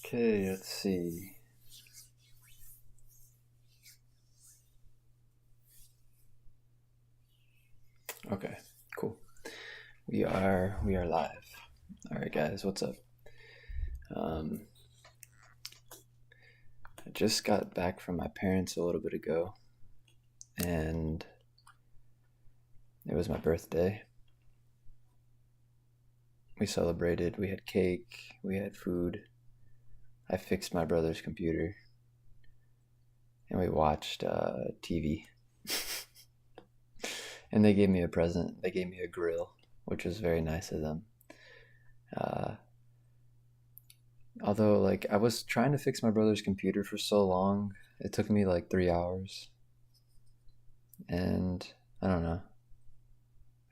Okay, let's see. Okay, cool. We are live. All right, guys, what's up? I just got back from my parents a little bit ago, and it was my birthday. We celebrated. We had cake. We had food. I fixed my brother's computer, and we watched TV. And they gave me a present. They gave me a grill, which was very nice of them. Although, like, I was trying to fix my brother's computer for so long, it took me like 3 hours. And I don't know.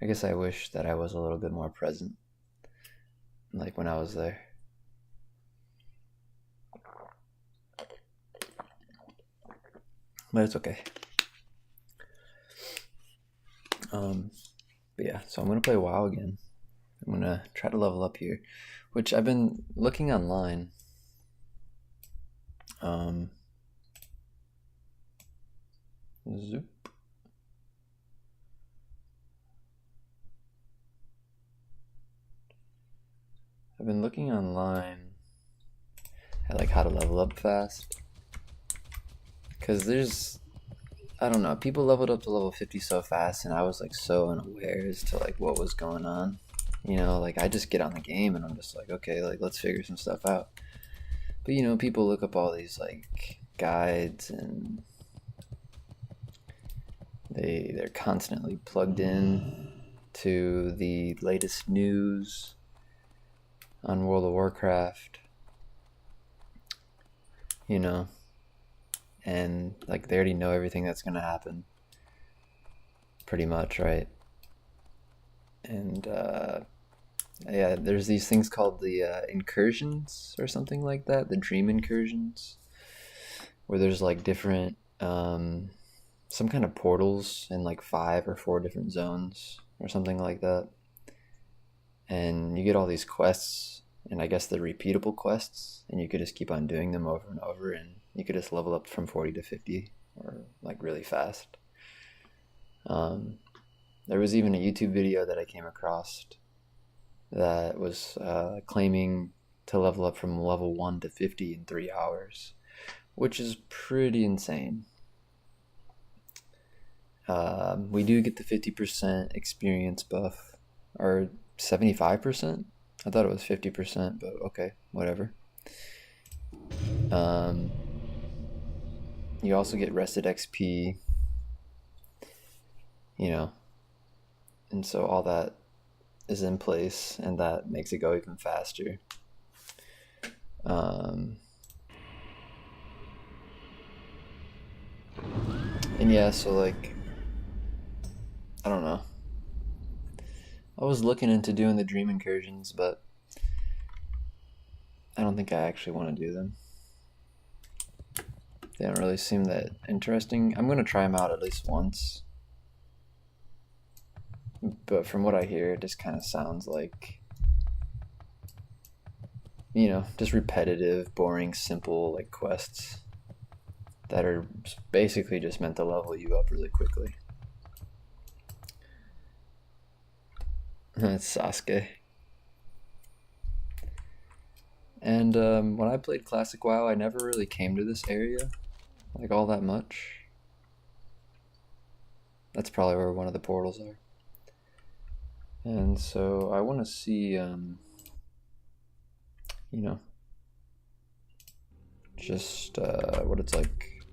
I guess I wish that I was a little bit more present, like when I was there. But it's okay. But yeah, so I'm gonna play WoW again. I'm gonna try to level up here, which I've been looking online. Zoop. I've been looking online at like how to level up fast, because I don't know, people leveled up to level 50 so fast, and I was like so unaware as to like what was going on. You know, like I just get on the game and I'm just like, okay, like let's figure some stuff out. But you know, people look up all these like guides, and they're constantly plugged in to the latest news on World of Warcraft, you know, and like they already know everything that's gonna happen pretty much, right? And yeah, there's these things called the incursions or something like that, the dream incursions, where there's like different some kind of portals in like 5 or 4 different zones or something like that, and you get all these quests, and I guess they're repeatable quests, and you could just keep on doing them over and over, and you could just level up from 40 to 50 or like really fast. There was even a YouTube video that I came across that was claiming to level up from level 1 to 50 in 3 hours, which is pretty insane. We do get the 50% experience buff, or 75%. I thought it was 50%, but okay, whatever. You also get rested XP, you know, and so all that is in place, and that makes it go even faster. And yeah, so like, I don't know. I was looking into doing the dream incursions, but I don't think I actually want to do them. They don't really seem that interesting. I'm going to try them out at least once. But from what I hear, it just kind of sounds like, you know, just repetitive, boring, simple like quests that are basically just meant to level you up really quickly. That's Sasuke. And when I played Classic WoW, I never really came to this area like all that much. That's probably where one of the portals are. And so I want to see, you know, just what it's like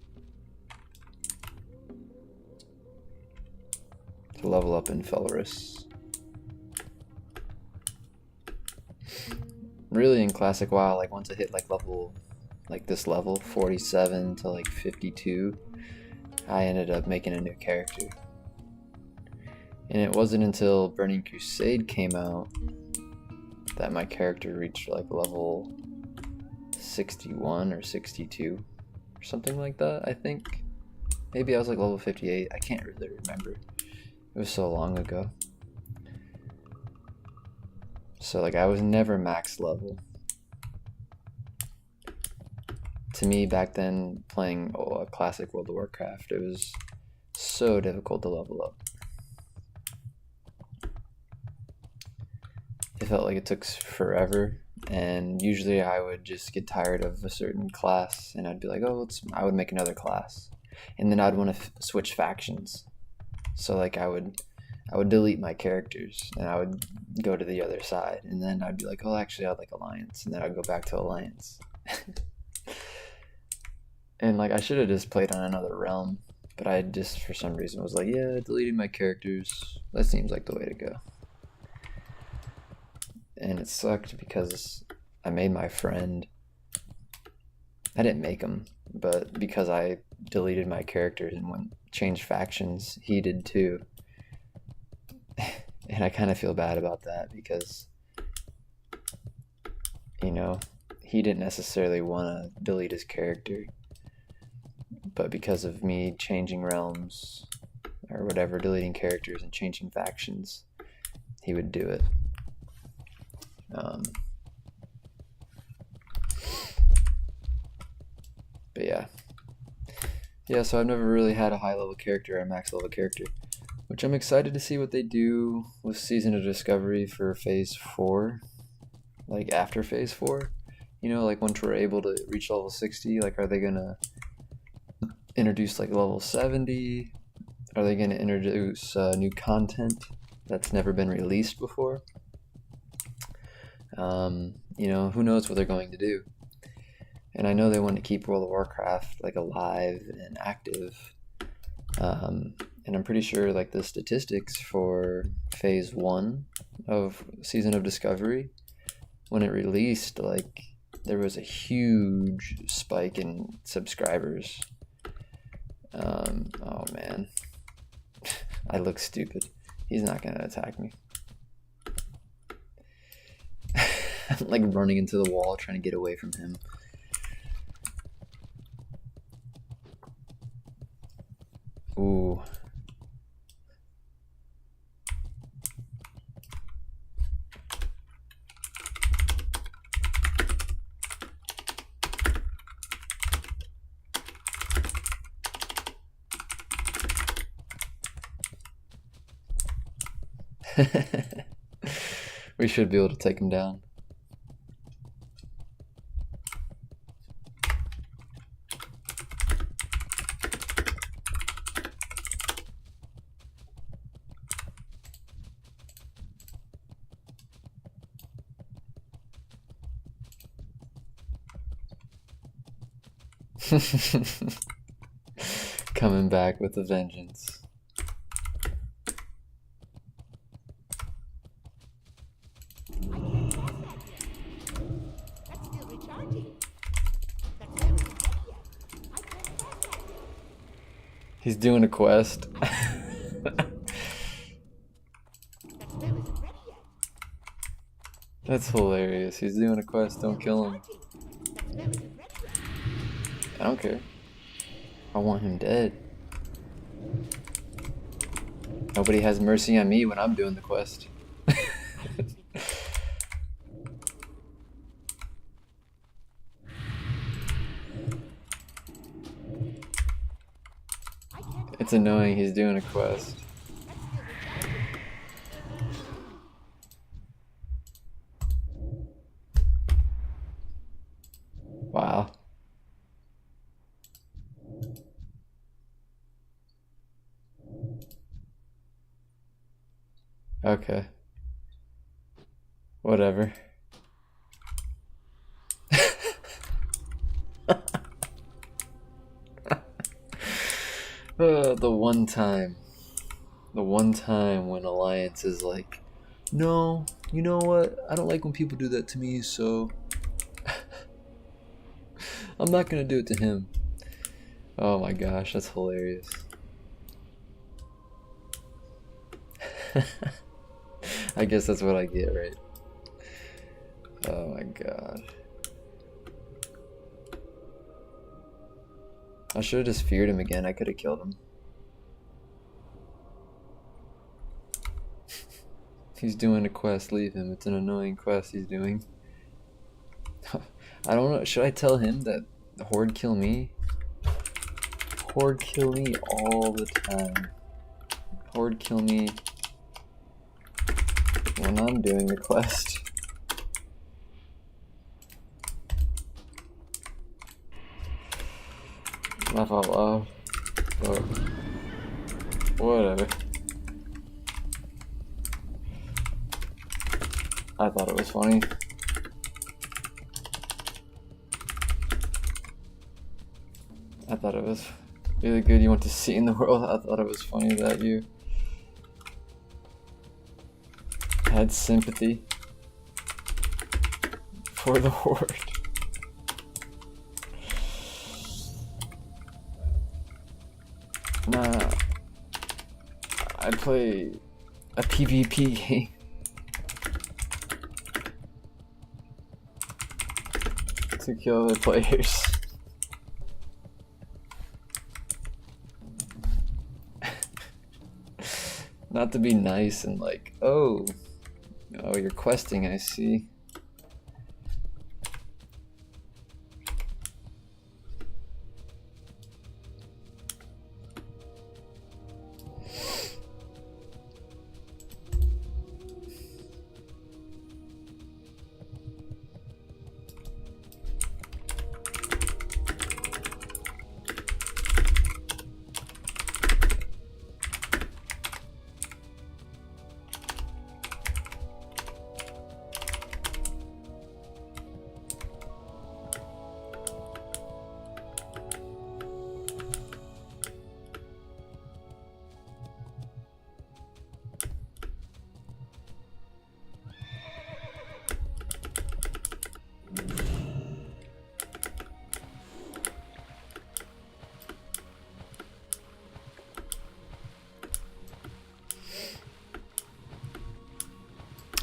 to level up in Felorus. Really, in Classic WoW, like once I hit like level, like this level 47 to like 52, I ended up making a new character. And it wasn't until Burning Crusade came out that my character reached like level 61 or 62 or something like that, I think. Maybe I was like level 58, I can't really remember. It was so long ago. So like I was never max level. to me back then, playing a classic World of Warcraft, it was so difficult to level up. It felt like it took forever, and usually I would just get tired of a certain class, and I'd be like, oh, I would make another class, and then I'd want to switch factions. So like I would delete my characters, and I would go to the other side, and then I'd be like, oh, actually I'd like Alliance, and then I'd go back to Alliance. And like I should have just played on another realm, but I just for some reason was like, yeah, deleting my characters, that seems like the way to go. And it sucked because I made my friend, I didn't make him, but because I deleted my characters and changed factions, he did too. And I kind of feel bad about that because, you know, he didn't necessarily want to delete his character, but because of me changing realms or whatever, deleting characters and changing factions, he would do it. But yeah, so I've never really had a high level character or a max level character, which I'm excited to see what they do with Season of Discovery for Phase 4, like after Phase 4, you know, like once we're able to reach level 60, like are they gonna introduce like level 70? Are they gonna introduce new content that's never been released before? You know, who knows what they're going to do. And I know they want to keep World of Warcraft like alive and active. And I'm pretty sure like the statistics for Phase 1 of Season of Discovery, when it released, like there was a huge spike in subscribers. Oh man, I look stupid. He's not gonna attack me. I'm like running into the wall trying to get away from him. Ooh. We should be able to take him down. Coming back with a vengeance. He's doing a quest. That's hilarious. He's doing a quest. Don't kill him. I don't care. I want him dead. Nobody has mercy on me when I'm doing the quest. It's annoying, he's doing a quest. Wow. Okay. Whatever. The one time when Alliance is like, no, you know what? I don't like when people do that to me, so I'm not gonna do it to him. Oh my gosh, that's hilarious. I guess that's what I get, right? Oh my god. I should have just feared him again. I could have killed him. He's doing a quest. Leave him. It's an annoying quest he's doing. I don't know. Should I tell him that Horde kill me? Horde kill me all the time. Horde kill me when I'm doing the quest. Laugh out loud, but whatever. I thought it was funny. I thought it was really good you went to see in the world. I thought it was funny that you had sympathy for the Horde. Nah, I play a PvP game. To kill the players. Not to be nice and like, oh, you're questing, I see.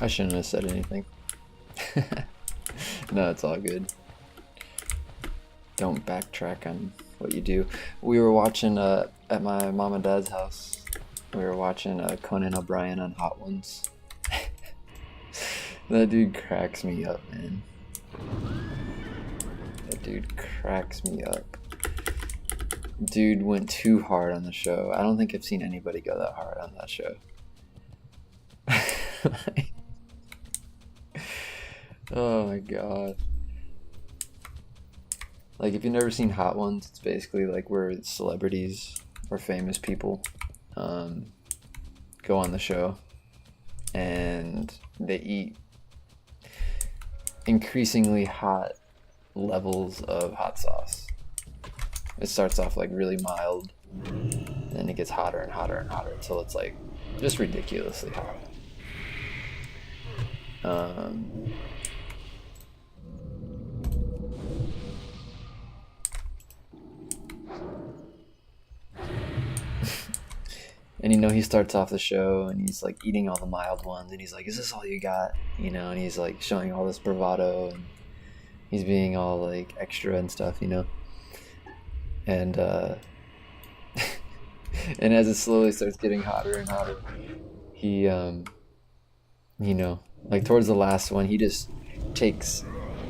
I shouldn't have said anything. No, it's all good. Don't backtrack on what you do. We were watching at my mom and dad's house. We were watching Conan O'Brien on Hot Ones. That dude cracks me up, man. That dude cracks me up. Dude went too hard on the show. I don't think I've seen anybody go that hard on that show. Oh my god. Like, if you've never seen Hot Ones, it's basically like where celebrities or famous people go on the show and they eat increasingly hot levels of hot sauce. It starts off like really mild, then it gets hotter and hotter and hotter until it's like just ridiculously hot. And you know, he starts off the show and he's like eating all the mild ones and he's like, is this all you got? You know, and he's like showing all this bravado and he's being all like extra and stuff, you know. And and as it slowly starts getting hotter and hotter, he you know, like towards the last one, he just takes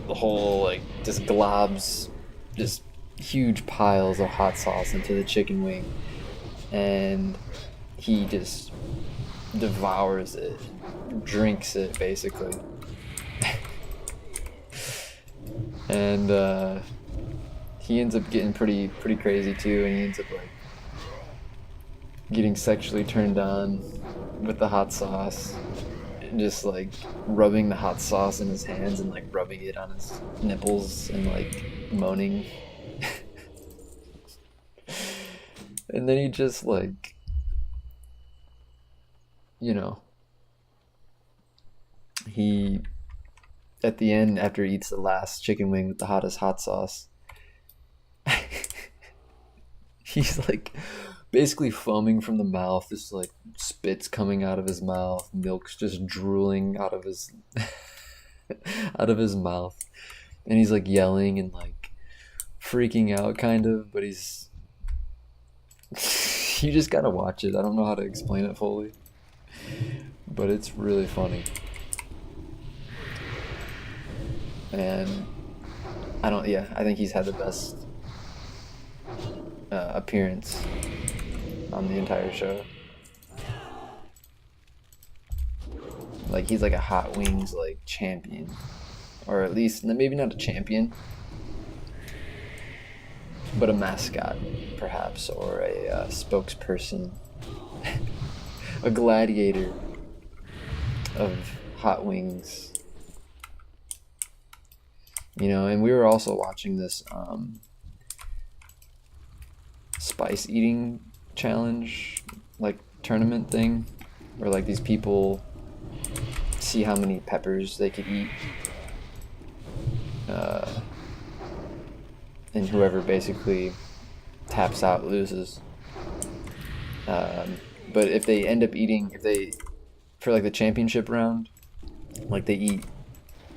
the whole, like, just globs just huge piles of hot sauce into the chicken wing, and he just devours it, drinks it basically. And he ends up getting pretty crazy too, and he ends up like getting sexually turned on with the hot sauce, and just like rubbing the hot sauce in his hands and like rubbing it on his nipples and like moaning. And then he just like, you know, he at the end, after he eats the last chicken wing with the hottest hot sauce, he's like basically foaming from the mouth, just like spit's coming out of his mouth, milk's just drooling out of his out of his mouth, and he's like yelling and like freaking out kind of, but he's you just gotta watch it. I don't know how to explain it fully, but it's really funny. And I don't. Yeah, I think he's had the best appearance on the entire show. Like he's like a Hot Wings like champion, or at least maybe not a champion, but a mascot, perhaps, or a spokesperson, a gladiator of Hot Wings. You know, and we were also watching this spice eating challenge, like tournament thing, where like these people see how many peppers they could eat, and whoever basically taps out loses. But if they end up eating, for like the championship round, like they eat,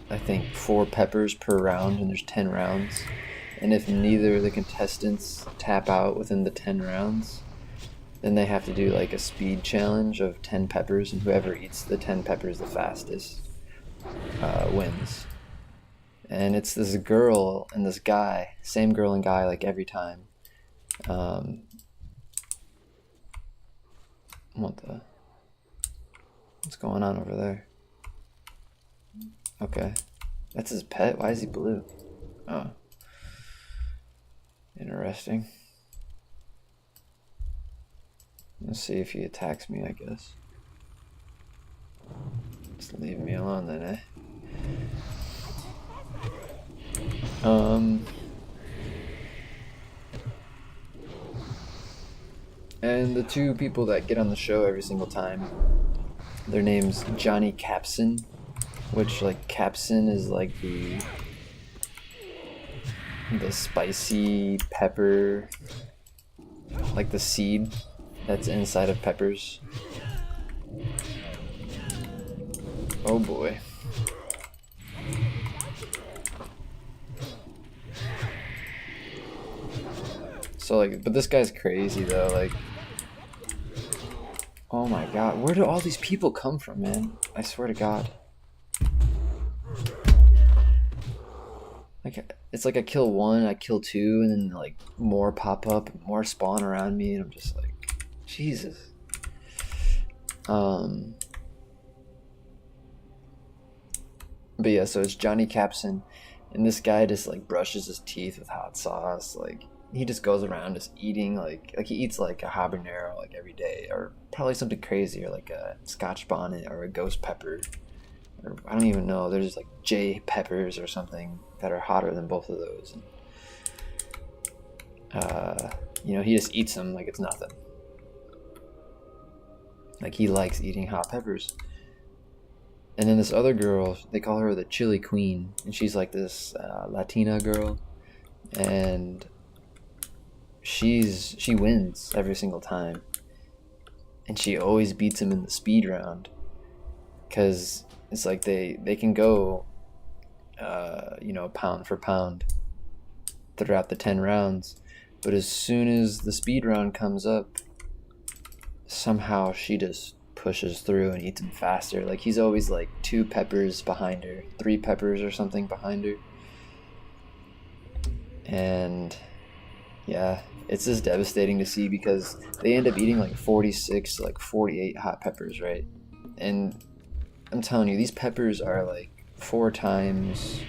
I think 4 peppers per round, and there's 10 rounds. And if neither of the contestants tap out within the 10 rounds, then they have to do like a speed challenge of 10 peppers, and whoever eats the 10 peppers the fastest wins. And it's this girl and this guy, same girl and guy like every time. What's going on over there? Okay. That's his pet? Why is he blue? Oh. Interesting. Let's see if he attacks me, I guess. Just leave me alone then, eh? And the 2 people that get on the show every single time, their name's Johnny Capson, which like capsin is like the spicy pepper, like the seed that's inside of peppers. Oh boy. So like, but this guy's crazy though, like, oh my god, where do all these people come from, man? I swear to god. Like, it's like I kill 1, I kill 2, and then like more pop up, more spawn around me, and I'm just like, Jesus. But yeah, so it's Johnny Capson, and this guy just like brushes his teeth with hot sauce. Like he just goes around just eating like he eats like a habanero like every day, or probably something crazy, or like a Scotch bonnet or a ghost pepper, or I don't even know. There's like J peppers or something that are hotter than both of those. And, you know, he just eats them like it's nothing. Like he likes eating hot peppers. And then this other girl, they call her the Chili Queen, and she's like this Latina girl, and she wins every single time, and she always beats him in the speed round, because it's like they can go, you know, pound for pound throughout the 10 rounds, but as soon as the speed round comes up, somehow she just pushes through and eats him faster. Like he's always like 2 peppers behind her, 3 peppers or something behind her. And yeah, it's just devastating to see, because they end up eating like 46, like 48 hot peppers, right? And I'm telling you, these peppers are like 4 times,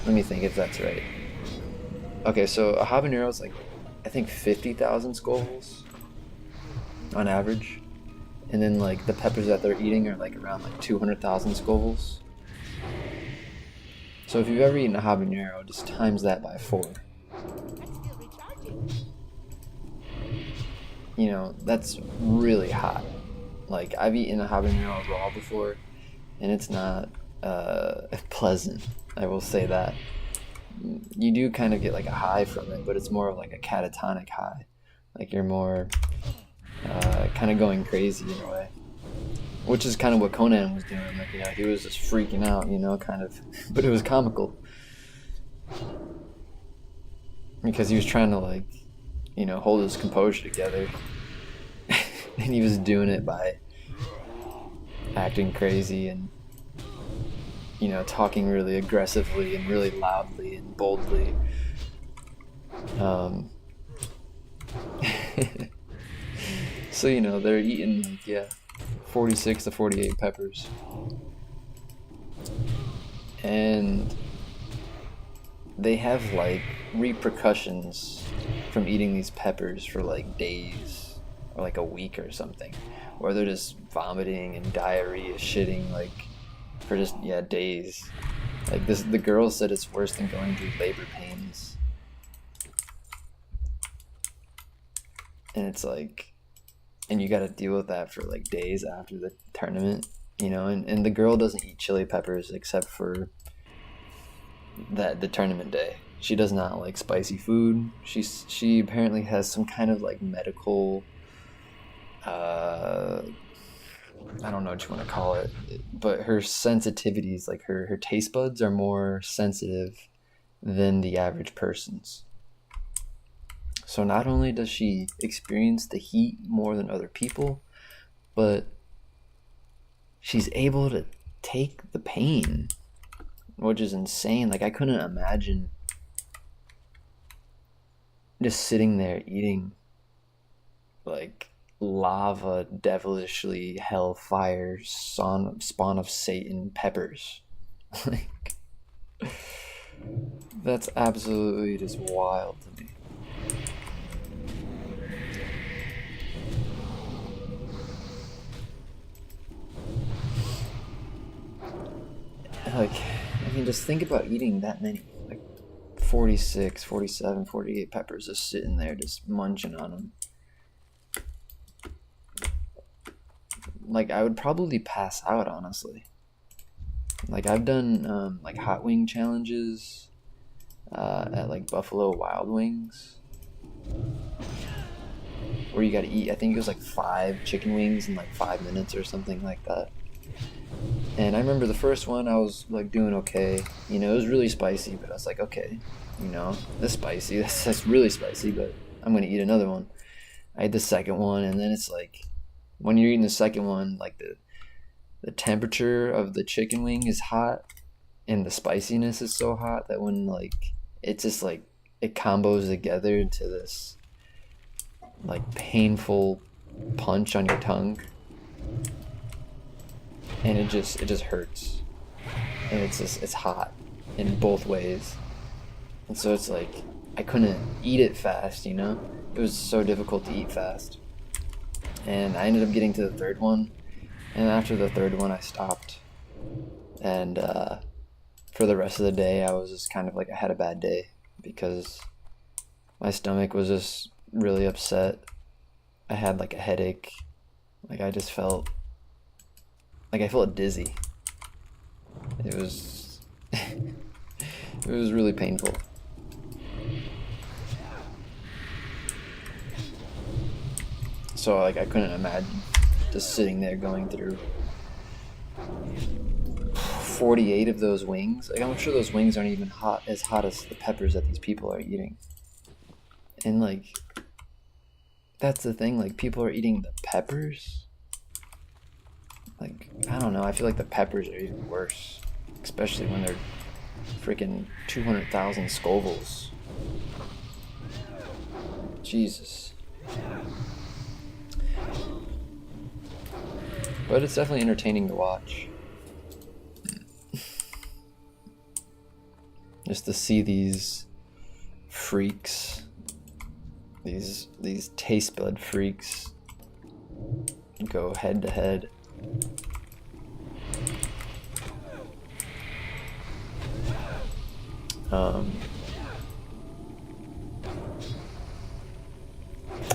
let me think if that's right. Okay, so a habanero is like, I think 50,000 Scovilles on average. And then like the peppers that they're eating are like around like 200,000 Scovilles. So if you've ever eaten a habanero, just times that by 4. You know, that's really hot. Like I've eaten a habanero raw before, and it's not pleasant, I will say that. You do kind of get like a high from it, but it's more of like a catatonic high. Like you're more kind of going crazy in a way, which is kind of what Conan was doing. Like, you know, he was just freaking out, you know, kind of, but it was comical because he was trying to, like, you know, hold his composure together, and he was doing it by acting crazy and, you know, talking really aggressively and really loudly and boldly. Um, so, you know, they're eating, like, yeah, 46 to 48 peppers. And they have, like, repercussions from eating these peppers for, like, days or, like, a week or something. Or they're just vomiting and diarrhea, shitting, like, for just, yeah, days. Like, the girl said it's worse than going through labor pains. And it's like, and you gotta deal with that for, like, days after the tournament, you know? And the girl doesn't eat chili peppers except for the tournament day. She does not like spicy food. She apparently has some kind of, like, medical, uh I don't know what you want to call it, but her sensitivities, like her taste buds are more sensitive than the average person's. So not only does she experience the heat more than other people, but she's able to take the pain, which is insane. Like, I couldn't imagine just sitting there eating, like, lava, devilishly hellfire, spawn of Satan peppers. Like, that's absolutely just wild to me. Like, I mean, just think about eating that many, like 46, 47, 48 peppers, just sitting there, just munching on them. Like, I would probably pass out, honestly. Like, I've done, like, hot wing challenges at, like, Buffalo Wild Wings, where you gotta eat, I think it was, like, 5 chicken wings in, like, 5 minutes or something like that. And I remember the first one, I was, like, doing okay. You know, it was really spicy, but I was like, okay, you know, that's spicy. That's really spicy, but I'm gonna eat another one. I had the second one, and then it's like, when you're eating the second one, like, the temperature of the chicken wing is hot, and the spiciness is so hot that when, like, it's just, like, it combos together into this, like, painful punch on your tongue. And it just hurts, and it's hot in both ways, and so it's like I couldn't eat it fast, you know. It was so difficult to eat fast, and I ended up getting to the third one, and after the third one I stopped, and for the rest of the day I was just kind of like, I had a bad day because my stomach was just really upset. I had, like, a headache, like, I just felt like I felt dizzy. It was it was really painful. So, like, I couldn't imagine just sitting there going through 48 of those wings. Like, I'm sure those wings aren't even as hot as the peppers that these people are eating. And, like, that's the thing, like, people are eating the peppers. Like, I don't know, I feel like the peppers are even worse, especially when they're freaking 200,000 Scovilles. Jesus. But it's definitely entertaining to watch. Just to see these freaks, these taste bud freaks, go head to head.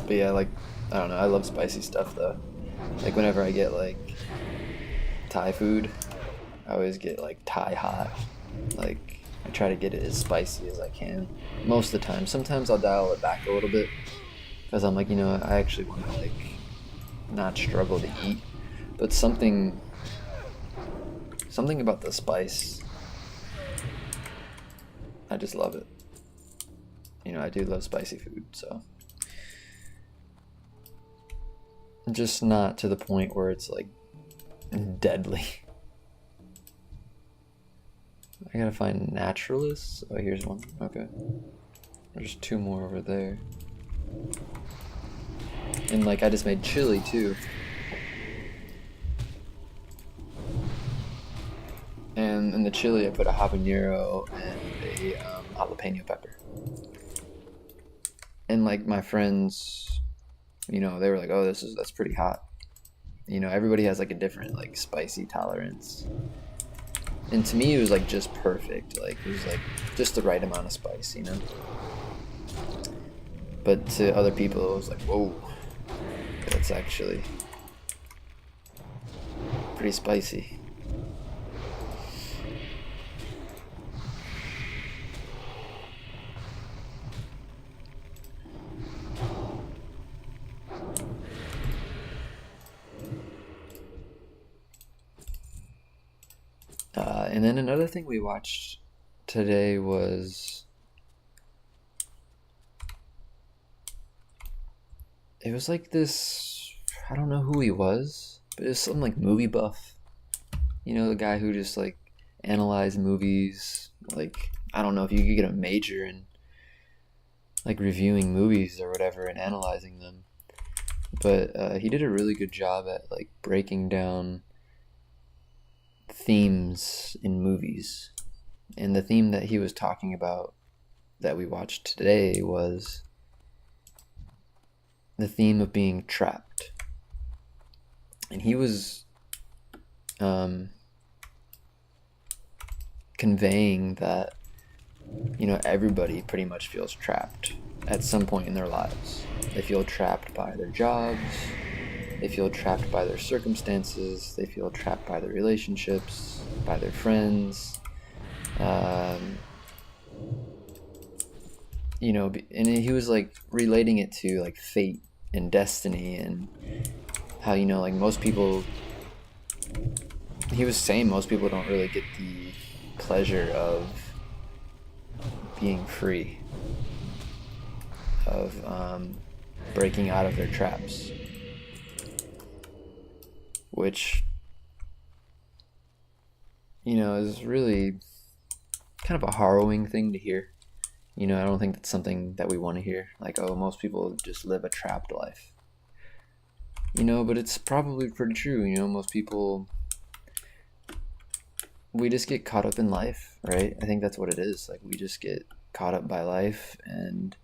But yeah, like, I don't know, I love spicy stuff though. Like, whenever I get, like, Thai food, I always get, like, Thai hot. Like, I try to get it as spicy as I can most of the time. Sometimes I'll dial it back a little bit because I'm like, you know, I actually want to, like, not struggle to eat. But something about the spice, I just love it. You know, I do love spicy food, so. Just not to the point where it's, like, deadly. I gotta find naturalists. Oh, here's one. Okay. There's 2 more over there. And like I just made chili too. And in the chili I put a habanero and a jalapeno pepper. And like my friends, you know, they were like, "Oh, that's pretty hot." You know, everybody has like a different like spicy tolerance. And to me it was like just perfect. Like it was like just the right amount of spice, you know? But to other people it was like, "Whoa. That's actually pretty spicy." And then another thing we watched today was it was like this, I don't know who he was, but it was some like movie buff. You know, the guy who just like analyzed movies. Like, I don't know if you could get a major in like reviewing movies or whatever and analyzing them. But he did a really good job at like breaking down themes in movies. And the theme that he was talking about that we watched today was the theme of being trapped. And he was conveying that, you know, everybody pretty much feels trapped at some point in their lives. They feel trapped by their jobs, they feel trapped by their circumstances, they feel trapped by their relationships, by their friends. You know, and he was like relating it to like fate and destiny and how, you know, like most people, he was saying most people don't really get the pleasure of being free, of breaking out of their traps, which, you know, is really kind of a harrowing thing to hear. You know, I don't think that's something that we want to hear. Like, oh, most people just live a trapped life. You know, but it's probably pretty true. You know, most people, we just get caught up in life, right? I think that's what it is. Like, we just get caught up by life and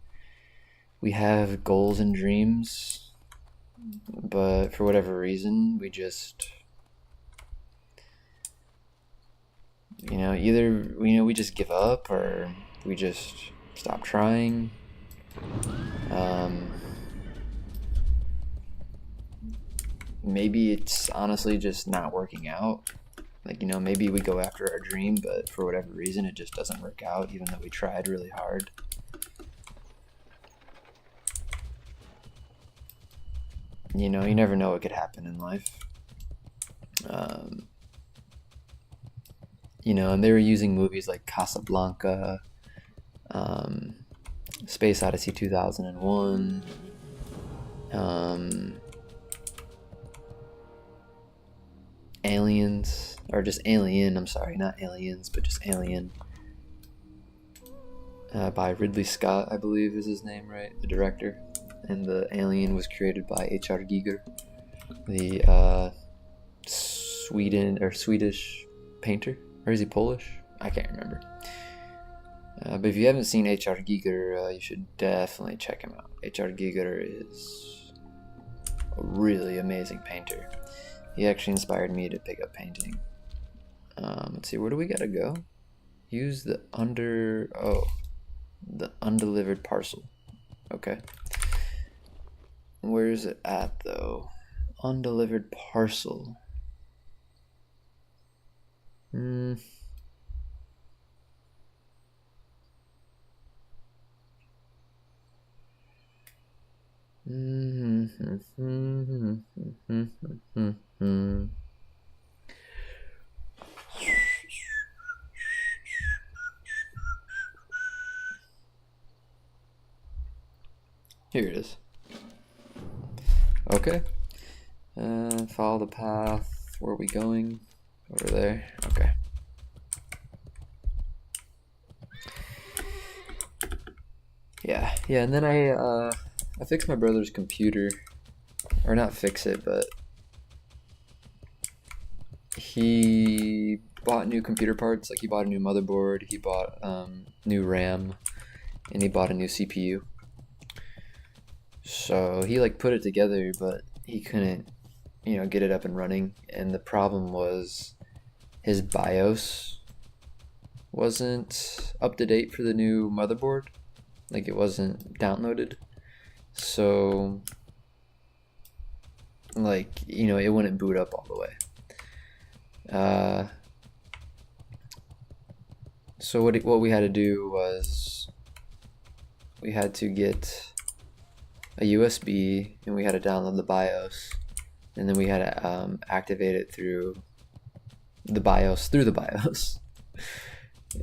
we have goals and dreams, but for whatever reason, we just, you know, either, you know, we just give up or we just stop trying. Maybe it's honestly just not working out. Like, you know, maybe we go after our dream, but for whatever reason, it just doesn't work out, even though we tried really hard. You know, you never know what could happen in life. You know, and they were using movies like Casablanca, Space Odyssey 2001, Aliens, or just Alien, I'm sorry, not Aliens, but just Alien, by Ridley Scott, I believe is his name, right? The director. And the Alien was created by H.R. Giger, the Swedish painter. Or is he Polish? I can't remember. But if you haven't seen H.R. Giger, you should definitely check him out. H.R. Giger is a really amazing painter. He actually inspired me to pick up painting. Let's see, where do we gotta go? Use the undelivered parcel. Okay. Where is it at though? Undelivered parcel. Here it is. Okay. Follow the path. Where are we going? Over there. Okay. Yeah, and then I fixed my brother's computer, or not fix it, but he bought new computer parts. Like he bought a new motherboard, he bought new RAM, and he bought a new CPU. So he like put it together, but he couldn't, get it up and running. And the problem was his BIOS wasn't up to date for the new motherboard. Like it wasn't downloaded. So like, it wouldn't boot up all the way. So what we had to do was we had to get a USB and we had to download the BIOS, and then we had to activate it through the BIOS,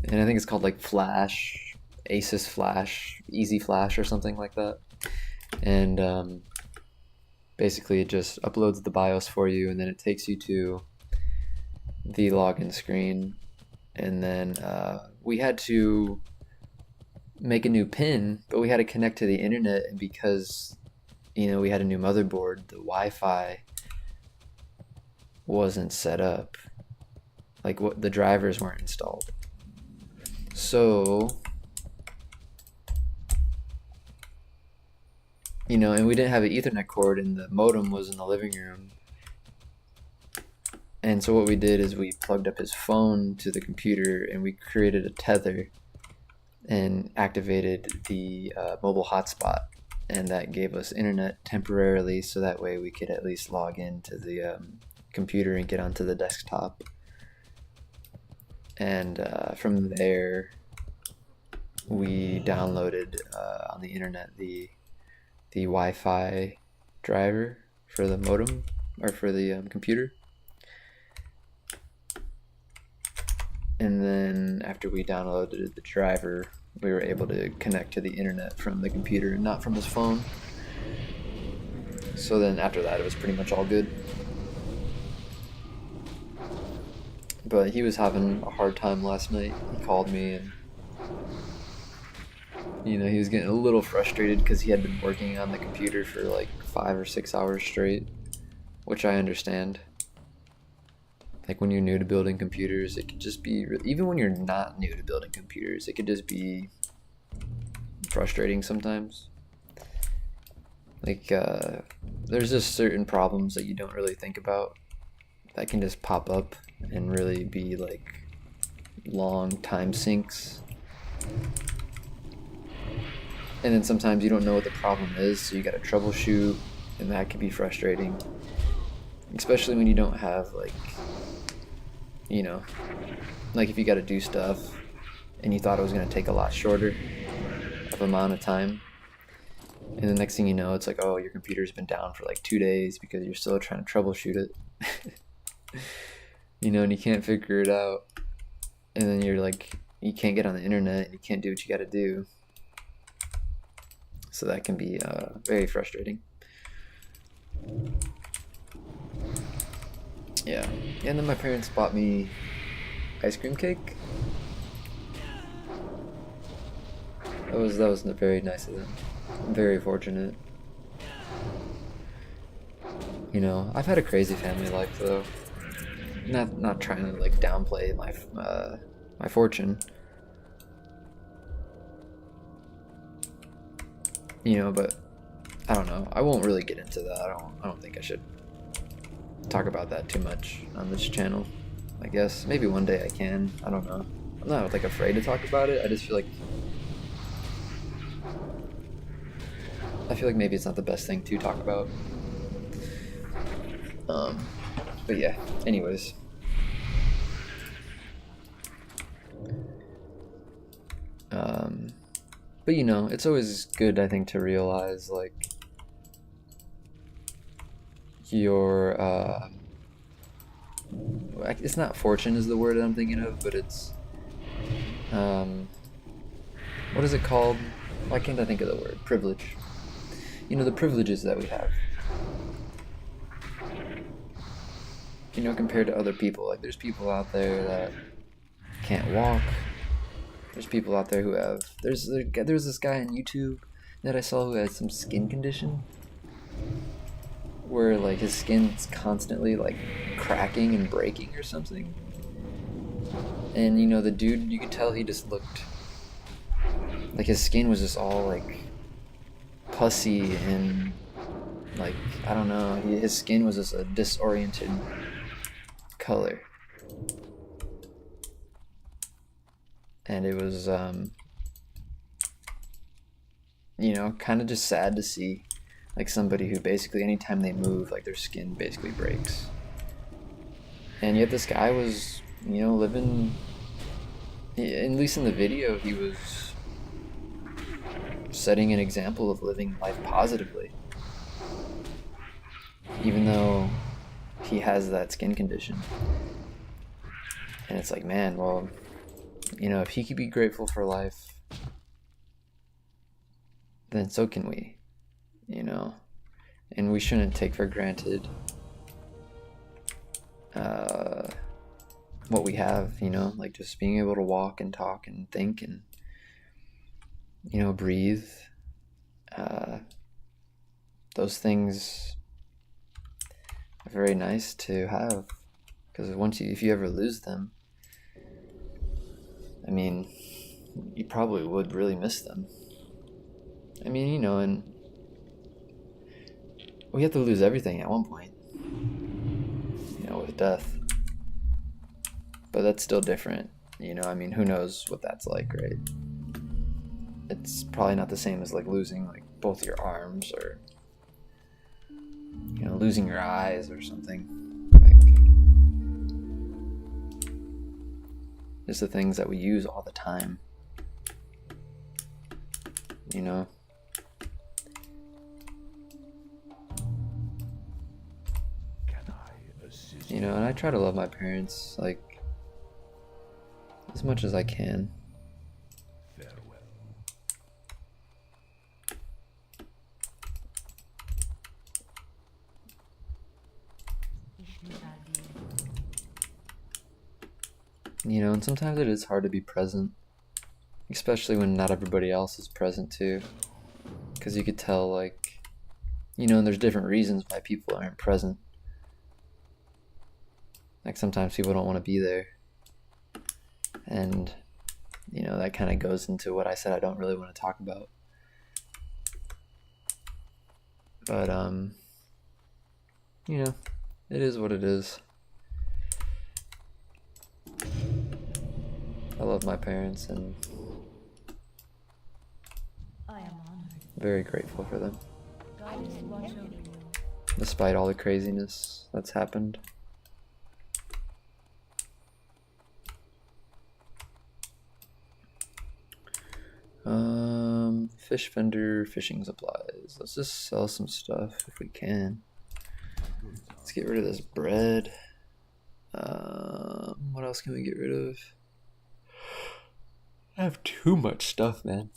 and I think it's called like Flash, Asus Flash, Easy Flash or something like that. And basically it just uploads the BIOS for you, and then it takes you to the login screen, and then we had to make a new pin, but we had to connect to the internet, and because we had a new motherboard, the Wi-Fi wasn't set up, like the drivers weren't installed. So and we didn't have an Ethernet cord, and the modem was in the living room. And so what we did is we plugged up his phone to the computer, and we created a tether and activated the mobile hotspot, and that gave us internet temporarily, so that way we could at least log into the computer and get onto the desktop. And from there we downloaded on the internet the Wi-Fi driver for the modem, or for the computer. And then after we downloaded the driver, we were able to connect to the internet from the computer and not from his phone. So then after that, it was pretty much all good. But he was having a hard time last night. He called me, and he was getting a little frustrated because he had been working on the computer for like 5 or 6 hours straight, which I understand. Like when you're new to building computers, it could just be, even when you're not new to building computers, it could just be frustrating sometimes. Like there's just certain problems that you don't really think about that can just pop up and really be like long time sinks. And then sometimes you don't know what the problem is, so you gotta troubleshoot, and that can be frustrating. Especially when you don't have like like if you got to do stuff and you thought it was going to take a lot shorter of amount of time, and the next thing you know, it's like, oh, your computer's been down for like 2 days because you're still trying to troubleshoot it. And you can't figure it out, and then you're like, you can't get on the internet, and you can't do what you got to do. So that can be very frustrating. Yeah, and then my parents bought me ice cream cake. That was very nice of them. I'm very fortunate. I've had a crazy family life though. Not trying to like downplay my fortune. But I don't know. I won't really get into that. I don't think I should talk about that too much on this channel. I guess maybe one day I can. I don't know. I'm not like afraid to talk about it. I just feel like maybe it's not the best thing to talk about. But yeah. Anyways. But it's always good, I think, to realize like your it's not fortune is the word that I'm thinking of, but it's what is it called? Why can't I think of the word? Privilege. The privileges that we have. Compared to other people. Like there's people out there that can't walk, There's people out there who have. There's this guy on YouTube that I saw who had some skin condition where like his skin's constantly like cracking and breaking or something. And you know, the dude, you could tell he just looked like his skin was just all like pussy and like, I don't know, his skin was just a disoriented color. And it was, you know, kind of just sad to see, like somebody who basically anytime they move, like their skin basically breaks. And yet this guy was, you know, living, at least in the video, he was setting an example of living life positively. Even though he has that skin condition. And it's like, man, well, you know, if he could be grateful for life, then so can we, you know? And we shouldn't take for granted what we have, you know, like just being able to walk and talk and think and, you know, breathe. Those things are very nice to have, because if you ever lose them, I mean, you probably would really miss them. I mean, you know, and we have to lose everything at one point, you know, with death. But that's still different, you know, I mean, who knows what that's like, right? It's probably not the same as like losing like both your arms or, you know, losing your eyes or something. Like, just the things that we use all the time, you know? You know, and I try to love my parents, like, as much as I can. You know, and sometimes it is hard to be present, especially when not everybody else is present too, because you could tell, like, you know, and there's different reasons why people aren't present. Like sometimes people don't want to be there, and you know, that kind of goes into what I said I don't really want to talk about. But you know, it is what it is. I love my parents and I am honored. very grateful for them, Guidance watch over you. despite all the craziness that's happened. Fish vendor, fishing supplies. Let's just sell some stuff if we can. Let's get rid of this bread. What else can we get rid of? I have too much stuff, man.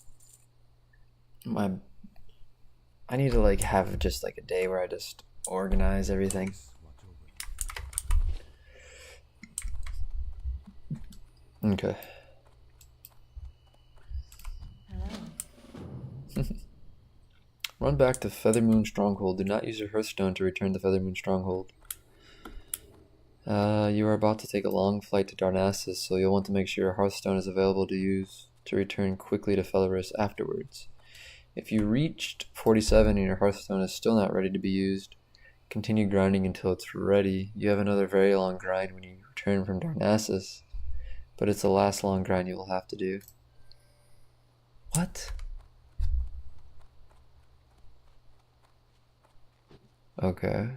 I need to like have just like a day where I just organize everything. Okay. Run back to Feathermoon Stronghold. Do not use your Hearthstone to return to Feathermoon Stronghold. You are about to take a long flight to Darnassus, so you'll want to make sure your Hearthstone is available to use to return quickly to Felorus afterwards. If you reached 47 and your Hearthstone is still not ready to be used, continue grinding until it's ready. You have another very long grind when you return from Darnassus, but it's the last long grind you will have to do. What? Okay.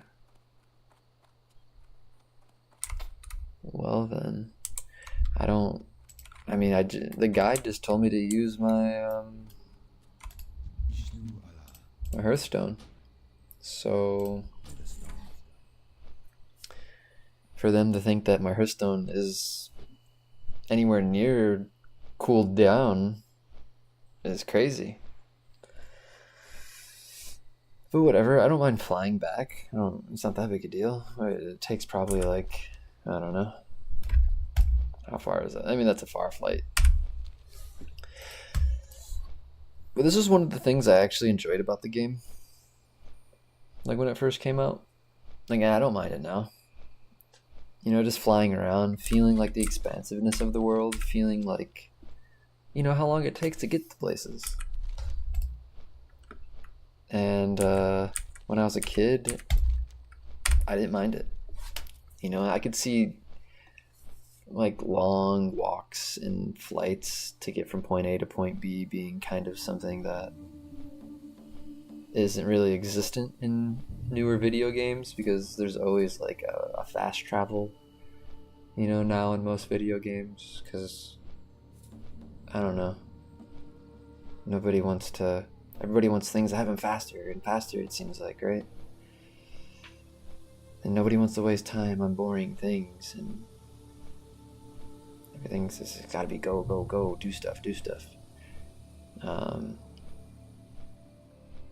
Well then, the guide just told me to use my, my Hearthstone. So, for them to think that my Hearthstone is anywhere near cooled down is crazy. But whatever, I don't mind flying back. It's not that big a deal. It takes probably like, I don't know. How far is that? I mean, that's a far flight. But this is one of the things I actually enjoyed about the game. Like when it first came out. Like I don't mind it now. You know, just flying around, feeling like the expansiveness of the world, feeling like, you know, how long it takes to get to places. And when I was a kid, I didn't mind it. You know, I could see like long walks and flights to get from point A to point B being kind of something that isn't really existent in newer video games because there's always like a fast travel, you know, now in most video games because I don't know. Everybody wants things to happen faster and faster, it seems like, right? And nobody wants to waste time on boring things and everything's just gotta be go, go, go, do stuff, do stuff.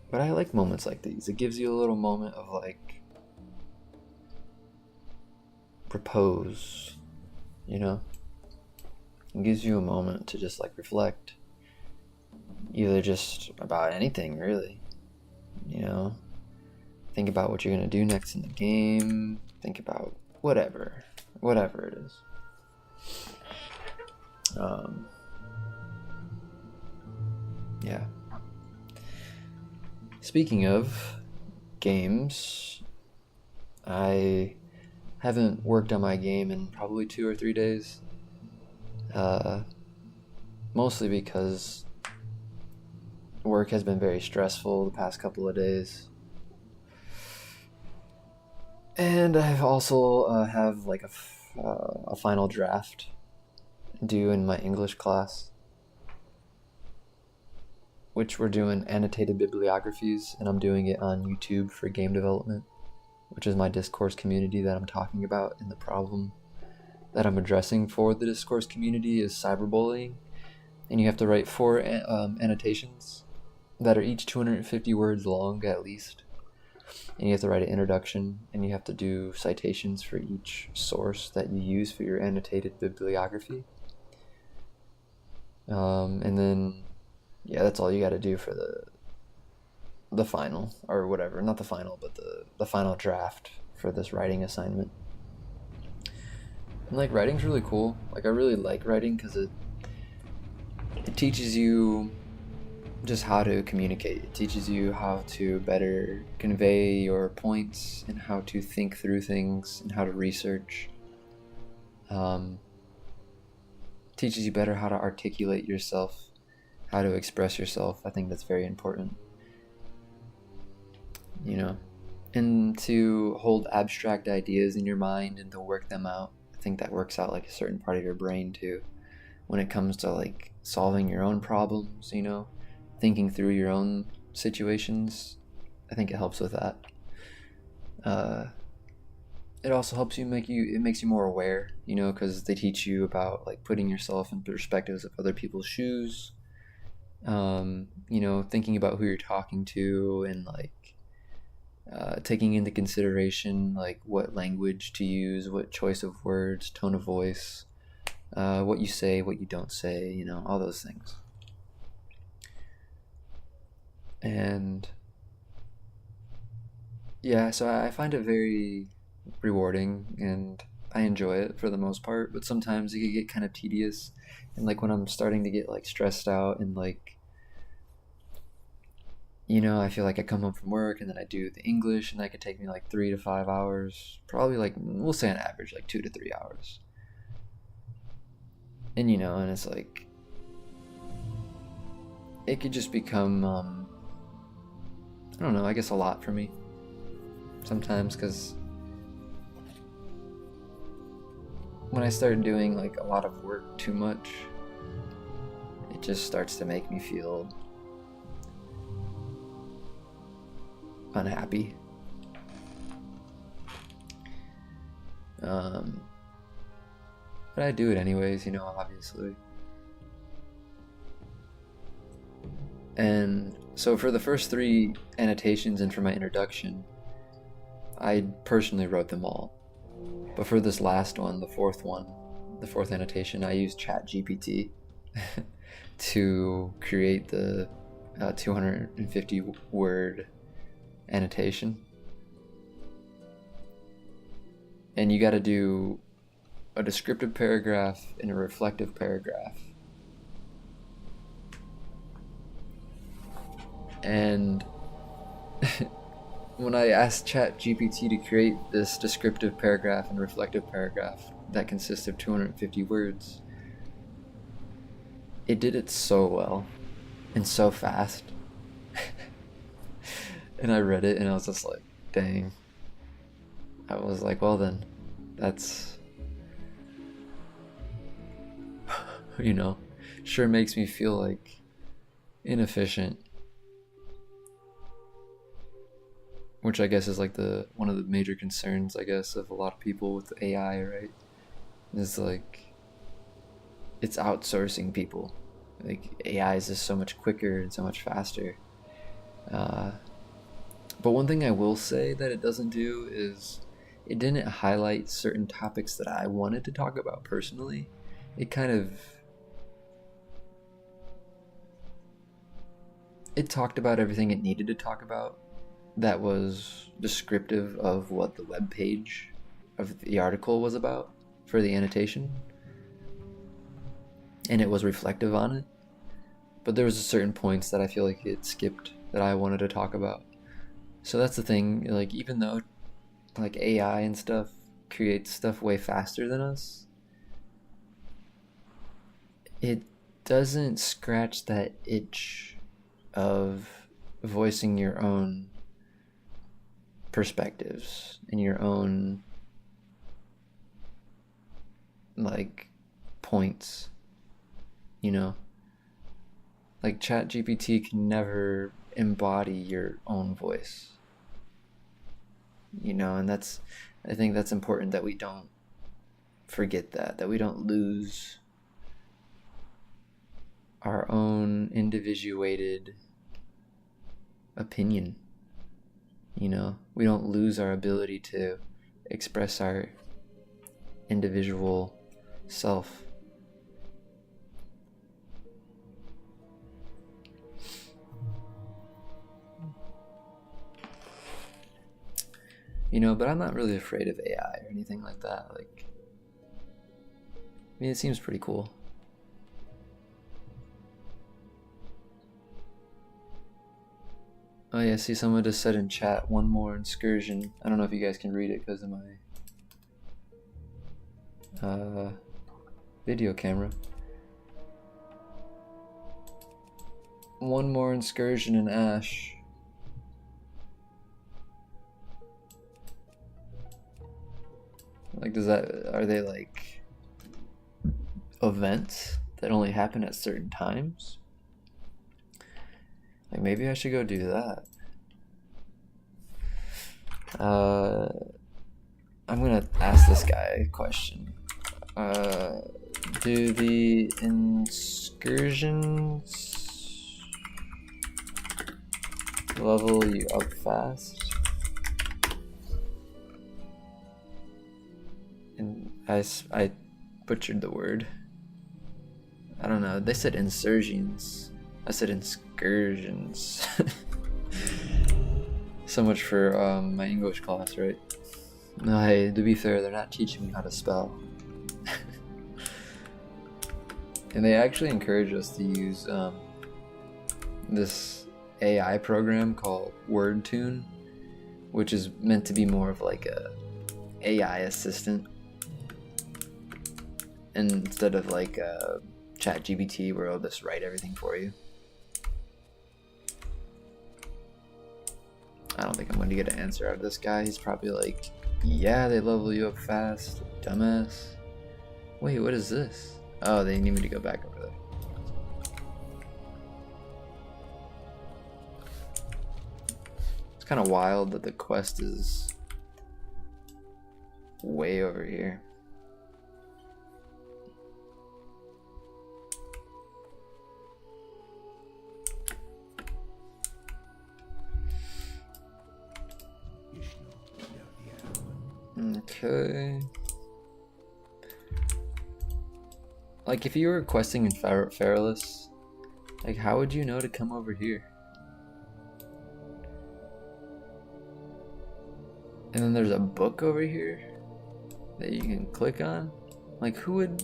But I like moments like these. It gives you a little moment of like repose, you know? It gives you a moment to just like reflect. Either just about anything, really. You know? Think about what you're gonna do next in the game. Think about whatever it is. Yeah. Speaking of games, I haven't worked on my game in probably 2 or 3 days. Mostly because work has been very stressful the past couple of days. And I've also have like a final draft due in my English class, which we're doing annotated bibliographies, and I'm doing it on YouTube for game development, which is my discourse community that I'm talking about. And the problem that I'm addressing for the discourse community is cyberbullying, and you have to write 4 annotations that are each 250 words long at least. And you have to write an introduction, and you have to do citations for each source that you use for your annotated bibliography. And then, yeah, that's all you got to do for the final, or whatever. Not the final, but the final draft for this writing assignment. And like writing's really cool. Like I really like writing because it teaches you just how to communicate. It teaches you how to better convey your points and how to think through things and how to research. Teaches you better how to articulate yourself, how to express yourself. I think that's very important. You know, and to hold abstract ideas in your mind and to work them out. I think that works out like a certain part of your brain too. When it comes to like solving your own problems, you know, thinking through your own situations, I think it helps with that. It also helps it makes you more aware, you know, because they teach you about like putting yourself in perspectives of other people's shoes, you know, thinking about who you're talking to and like taking into consideration like what language to use, what choice of words, tone of voice, what you say, what you don't say, you know, all those things. And yeah, so I find it very rewarding and I enjoy it for the most part, but sometimes it can get kind of tedious. And like when I'm starting to get like stressed out and like, you know, I feel like I come home from work and then I do the English and that could take me like 3 to 5 hours, probably like, we'll say on average, like 2 to 3 hours. And you know, and it's like, it could just become, I don't know, I guess a lot for me sometimes because when I start doing like a lot of work too much, it just starts to make me feel unhappy. But I do it anyways, you know, obviously. And so for the first 3 annotations and for my introduction, I personally wrote them all. But for this last one, the fourth annotation, I used ChatGPT to create the 250 word annotation, and you got to do a descriptive paragraph and a reflective paragraph. And when I asked ChatGPT to create this descriptive paragraph and reflective paragraph that consists of 250 words, it did it so well and so fast. And I read it and I was just like, dang. I was like, well then, that's, you know, sure makes me feel like inefficient. Which I guess is like one of the major concerns, I guess, of a lot of people with AI, right? Is like, it's outsourcing people. Like, AI is just so much quicker and so much faster. But one thing I will say that it doesn't do is it didn't highlight certain topics that I wanted to talk about personally. It talked about everything it needed to talk about that was descriptive of what the web page of the article was about for the annotation, and it was reflective on it. But there was certain points that I feel like it skipped that I wanted to talk about. So that's the thing, like, even though like AI and stuff creates stuff way faster than us, it doesn't scratch that itch of voicing your own perspectives and your own like points, you know? Like ChatGPT can never embody your own voice, you know, and I think that's important that we don't forget that we don't lose our own individuated opinion, you know? We don't lose our ability to express our individual self. You know, but I'm not really afraid of AI or anything like that. Like, I mean, it seems pretty cool. Oh yeah, see, someone just said in chat, one more incursion. I don't know if you guys can read it because of my video camera. One more incursion in Ash. Like, are they like events that only happen at certain times? Like, maybe I should go do that. I'm gonna ask this guy a question. Do the incursions level you up fast? And I butchered the word. I don't know. They said insurgents. I said excursions. So much for my English class, right? No, hey, to be fair, they're not teaching me how to spell. And they actually encourage us to use this AI program called WordTune, which is meant to be more of like a AI assistant, and instead of like ChatGPT where it'll just write everything for you. I don't think I'm going to get an answer out of this guy. He's probably like, yeah, they level you up fast, dumbass. Wait, what is this? Oh, they need me to go back over there. It's kind of wild that the quest is way over here. Okay. Like, if you were questing in Feralus, Like, how would you know to come over here? And then there's a book over here that you can click on. Like, who would,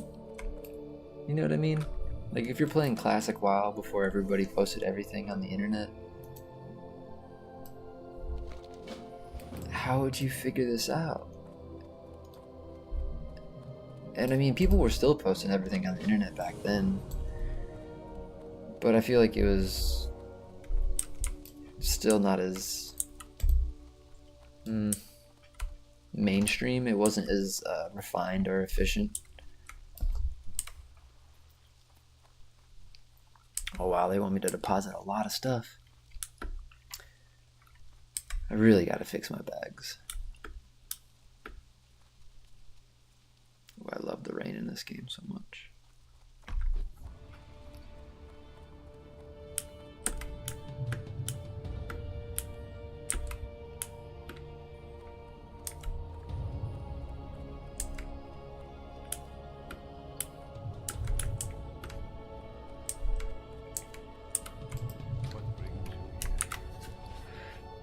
you know what I mean? Like, if you're playing classic WoW before everybody posted everything on the internet, how would you figure this out? And I mean, people were still posting everything on the internet back then, but I feel like it was still not as mainstream. It wasn't as refined or efficient. Oh wow, they want me to deposit a lot of stuff. I really gotta fix my bags. Oh, I love the rain in this game so much.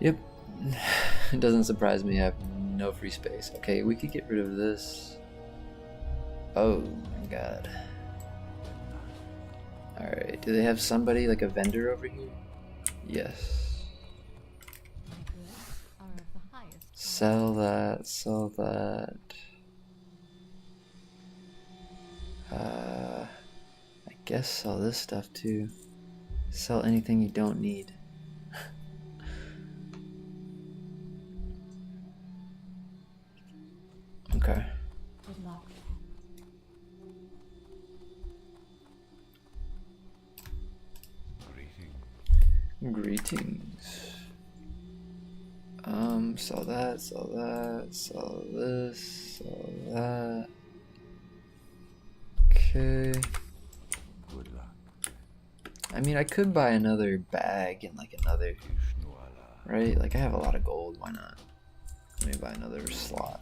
Yep, it doesn't surprise me I have no free space. Okay, we could get rid of this. Oh my god. Alright, do they have somebody like a vendor over here? Yes. My goods are of the highest Sell that, sell that. I guess sell this stuff too. Sell anything you don't need. Okay. Good luck. Greetings. Sell that, sell that, sell this, sell that. Okay. Good luck. I mean, I could buy another bag and like another, right? Like I have a lot of gold, why not? Let me buy another slot.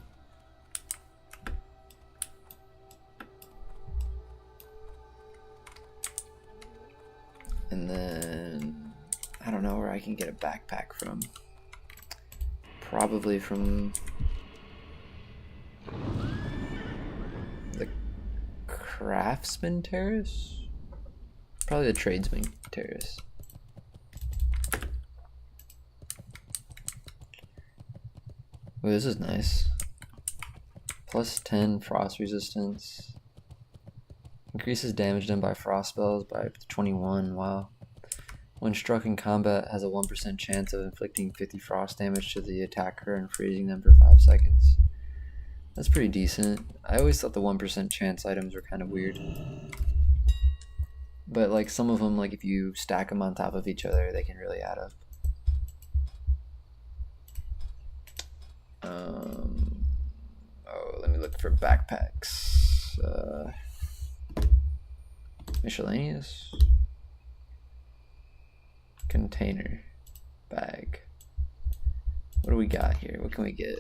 And then, I don't know where I can get a backpack from. Probably from the Craftsman Terrace? Probably the Tradesman Terrace. Oh, this is nice. Plus 10 frost resistance. Increases damage done by frost spells by up to 21, wow. When struck in combat, has a 1% chance of inflicting 50 frost damage to the attacker and freezing them for 5 seconds. That's pretty decent. I always thought the 1% chance items were kind of weird. But like some of them, like if you stack them on top of each other, they can really add up. Oh, let me look for backpacks. Miscellaneous. Container. Bag. What do we got here? What can we get?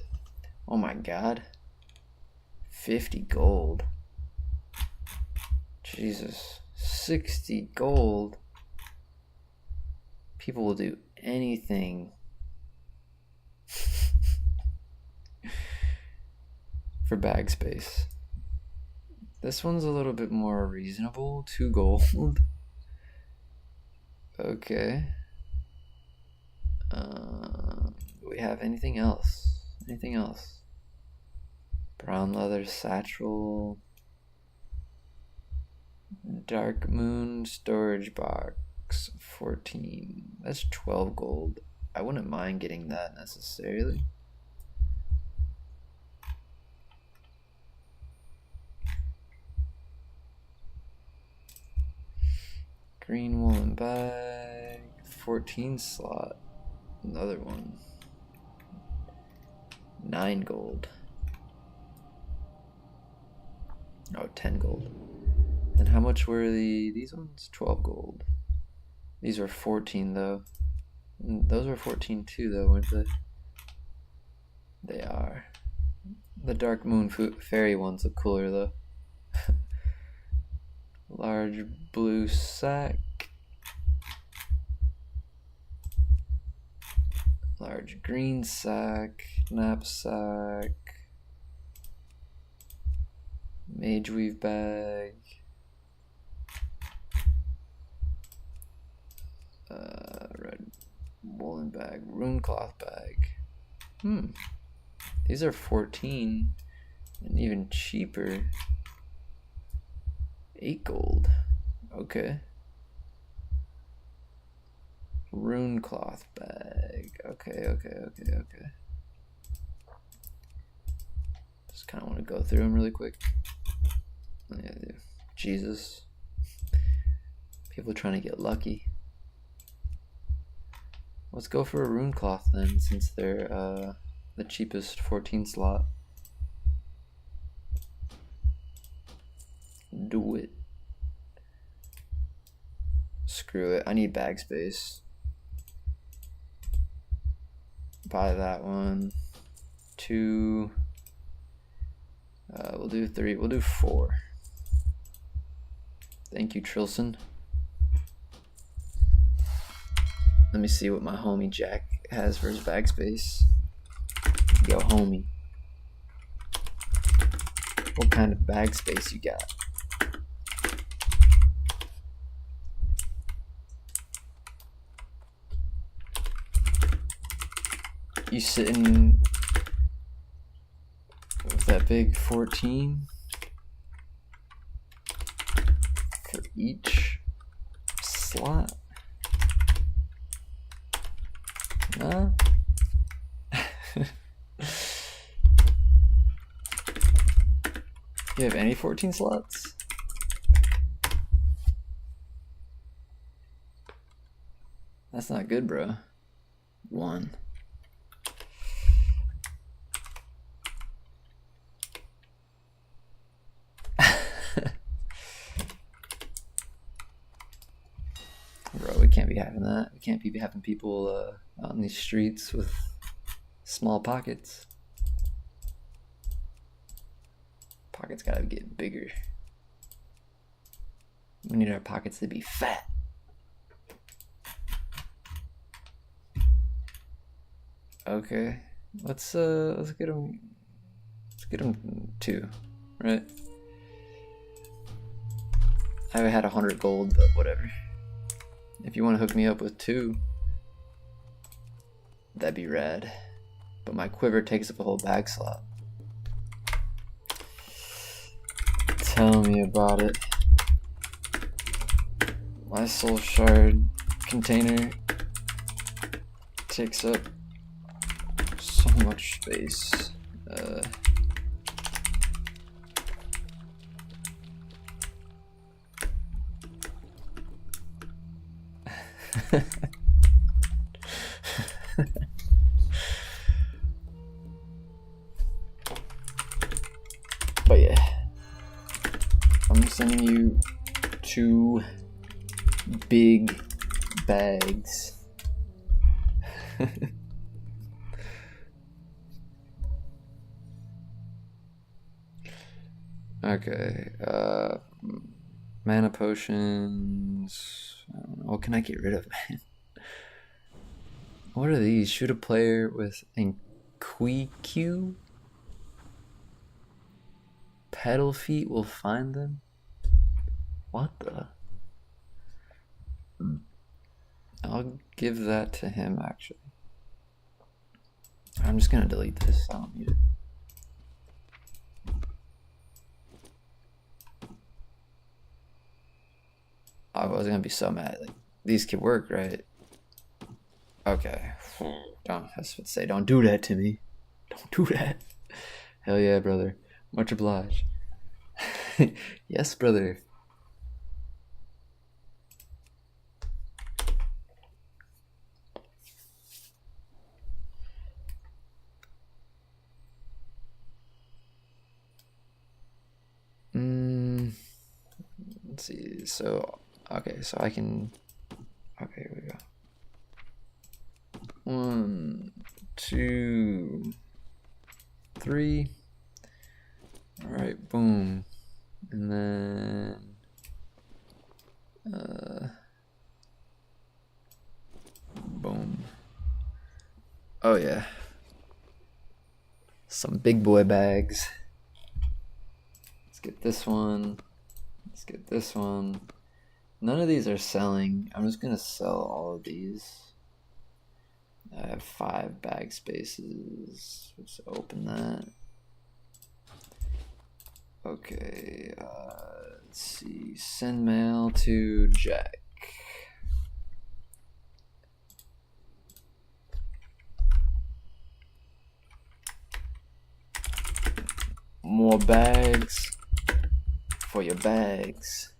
Oh my god. 50 gold. Jesus. 60 gold. People will do anything for bag space. This one's a little bit more reasonable. 2 gold. Okay. Do we have anything else? Anything else? Brown leather satchel. Dark moon storage box. 14. That's 12 gold. I wouldn't mind getting that necessarily. Green woolen bag. 14 slot. Another one. 9 gold. Oh, 10 gold. And how much were these ones? 12 gold. These were 14 though. And those were 14 too though, weren't they? They are. The dark moon fairy ones look cooler though. Large blue sack. Large green sack, knapsack, mage weave bag, red woolen bag, rune cloth bag. These are 14 and even cheaper. 8 gold. Okay. Rune cloth bag. Okay. Just kind of want to go through them really quick. Yeah, Jesus. People trying to get lucky. Let's go for a rune cloth then, since they're the cheapest 14 slot. Do it. Screw it. I need bag space. Buy that one. 2. We'll do 3. We'll do 4. Thank you, Trilson. Let me see what my homie Jack has for his bag space. Yo, homie. What kind of bag space you got? You sitting with that big 14 for each slot? No? You have any 14 slots? That's not good, bro. 1. Bro, we can't be having that. We can't be having people out in these streets with small pockets. Pockets gotta get bigger. We need our pockets to be fat. Okay, let's get them. Let's get them 2, right? I had 100 gold, but whatever. If you want to hook me up with 2, that'd be rad. But my quiver takes up a whole bag slot. Tell me about it. My soul shard container takes up so much space. But yeah, I'm sending you 2 big bags. Okay, mana potions. I don't know. What can I get rid of, man? What are these? Shoot a player with Inquiq? Pedal feet will find them? What the? I'll give that to him, actually. I'm just gonna delete this. I don't need it. I was gonna be so mad. Like, these could work, right? Okay. Don't. I was about to say, don't do that to me. Don't do that. Hell yeah, brother. Much obliged. Yes, brother. Let's see. So, okay, so I can. Okay, here we go. 1, 2, 3. All right, boom, and then boom. Oh yeah. Some big boy bags. Let's get this one. Let's get this one. None of these are selling. I'm just gonna sell all of these. I have 5 bag spaces. Let's open that. Okay, let's see. Send mail to Jack. More bags for your bags.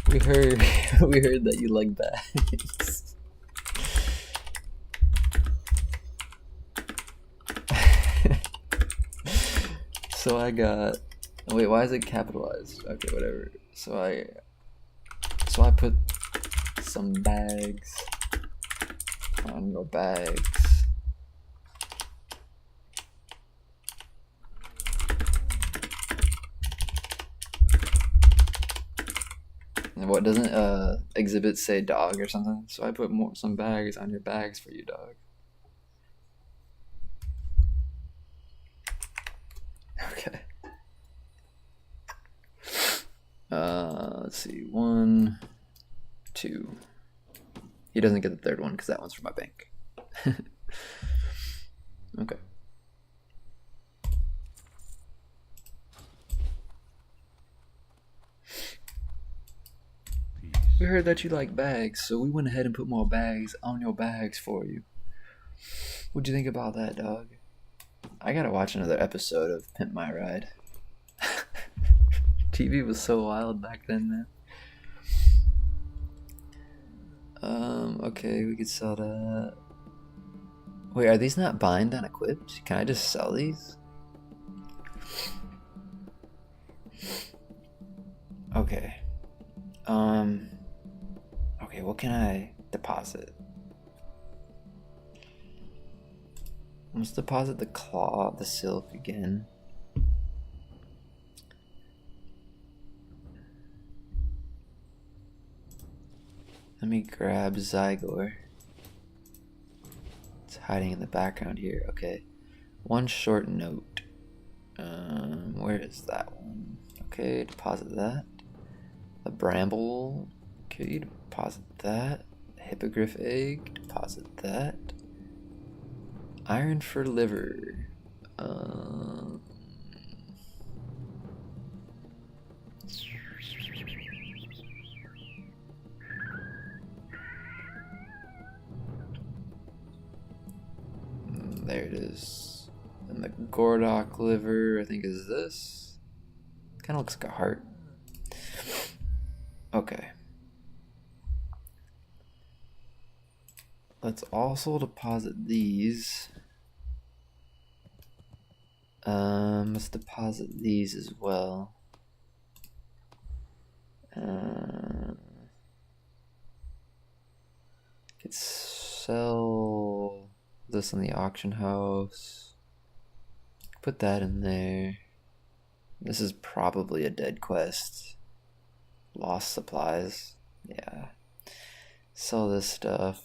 We heard we heard that you like bags. So I got, wait, why is it capitalized? Okay, whatever. So I put some bags on your bags. And what doesn't exhibit say dog or something? So I put some bags on your bags for you, dog. Okay. Let's see. 1, 2. He doesn't get the third one because that one's for my bank. Okay. Peace. We heard that you like bags, so we went ahead and put more bags on your bags for you. What'd you think about that, dog? I gotta watch another episode of Pimp My Ride. TV was so wild back then, man. Okay, we could sell that. Wait, are these not bind on equipped? Can I just sell these? Okay. Okay, what can I deposit? Let's deposit the cloth, the silk again. Let me grab Zygor. It's hiding in the background here. Okay. One short note. Where is that one? Okay, deposit that. The bramble. Okay, deposit that. Hippogriff egg. Deposit that. Iron for liver. There it is. And the Gordok liver, I think, is this. Kind of looks like a heart. Okay. Let's also deposit these. Let's deposit these as well. Could sell this in the auction house. Put that in there. This is probably a dead quest. Lost supplies. Yeah. Sell this stuff.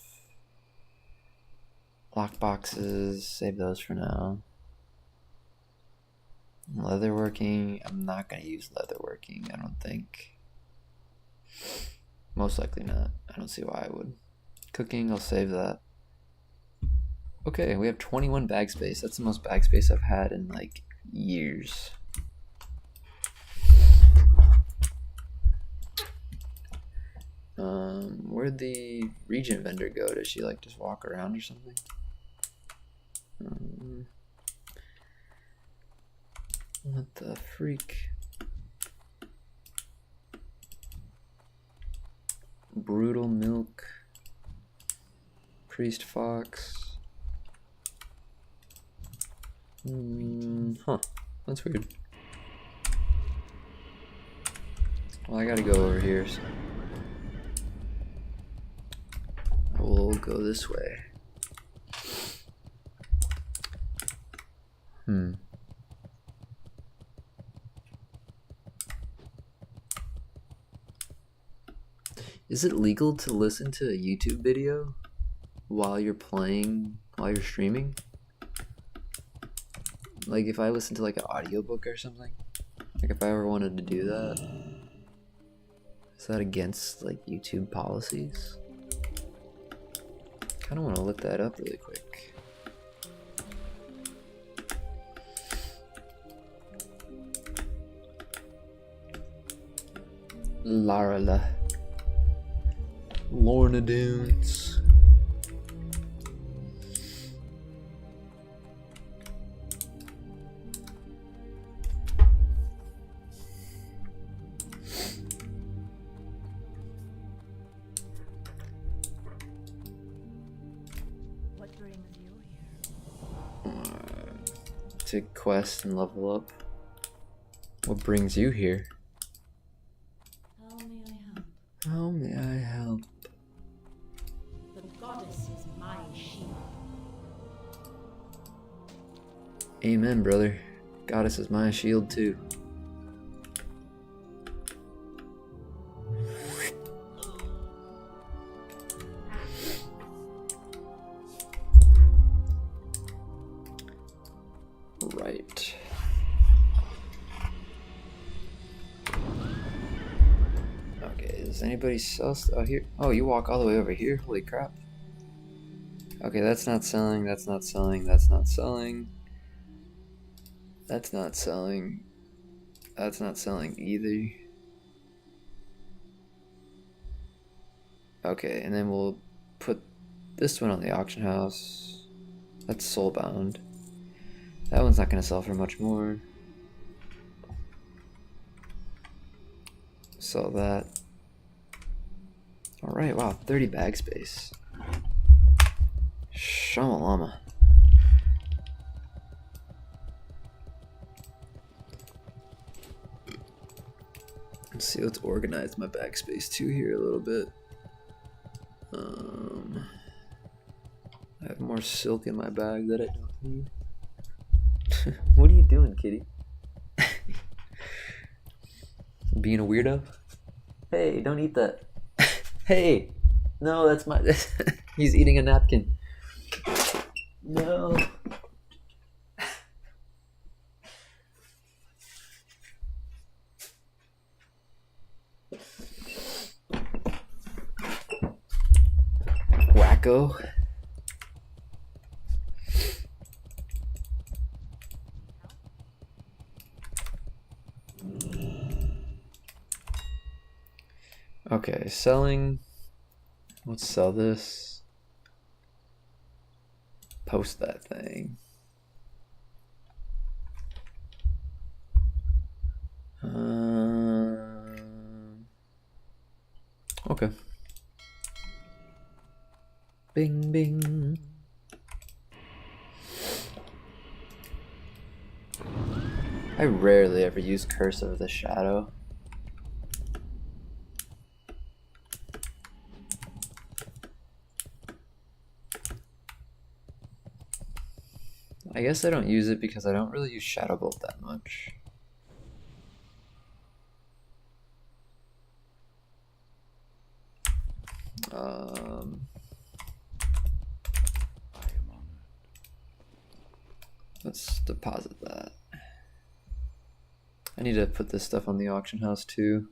Lock boxes. Save those for now. Leatherworking. I'm not going to use leatherworking, I don't think. Most likely not. I don't see why I would. Cooking, I'll save that. Okay, we have 21 bag space. That's the most bag space I've had in like years. Where'd the regent vendor go? Does she like just walk around or something? What the freak? Brutal milk. Priest fox. Huh. That's weird. Well, I gotta go over here, so we'll go this way. Is it legal to listen to a YouTube video while you're playing, while you're streaming? Like if I listen to like an audiobook or something? Like if I ever wanted to do that? Is that against like YouTube policies? Kinda wanna look that up really quick. Lorna Dunes. What brings you here? To quest and level up. What brings you here? How may I help? How may I help? The goddess is my shield. Amen, brother. Goddess is my shield too. Right. Okay, is anybody else? Oh, here. Oh, you walk all the way over here? Holy crap. Okay, that's not selling, that's not selling, that's not selling. That's not selling. That's not selling either. Okay, and then we'll put this one on the auction house. That's soulbound. That one's not gonna sell for much more. Sell that. Alright, wow, 30 bag space. Shamalama. Let's see, let's organize my bag space too here a little bit. I have more silk in my bag that I don't need. What are you doing, kitty? Being a weirdo? Hey, don't eat that. Hey! No, that's my... He's eating a napkin. No. Wacko. Okay, selling. Let's sell this. Post that thing. Okay. Bing, bing. I rarely ever use Curse of the Shadow. I guess I don't use it because I don't really use Shadow Bolt that much. I am honored. Let's deposit that. I need to put this stuff on the auction house too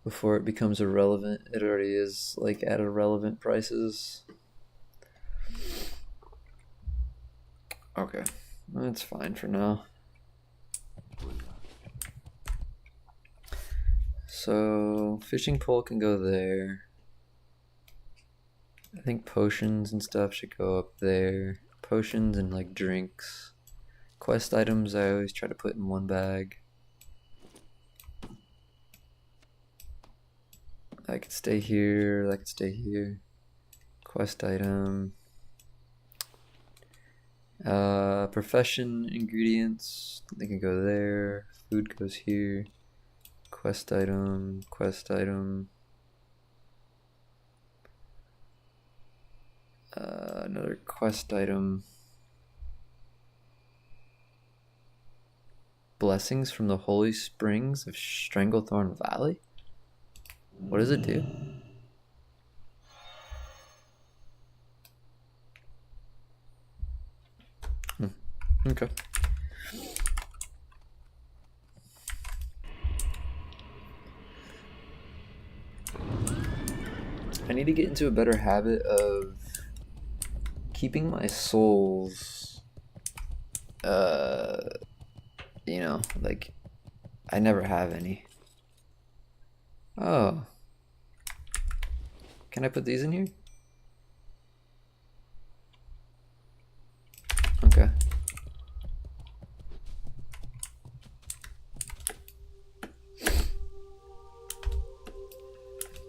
before it becomes irrelevant. It already is like at irrelevant prices. Okay, that's fine for now. Good luck. So fishing pole can go there. I think potions and stuff should go up there. Potions and like drinks. Quest items I always try to put in one bag. I could stay here, I could stay here. Quest item. Profession ingredients, they can go there. Food goes here. Quest item, quest item. Another quest item. Blessings from the Holy Springs of Stranglethorn Valley? What does it do? Okay. I need to get into a better habit of keeping my souls, you know, like, I never have any. Oh. Can I put these in here? Okay.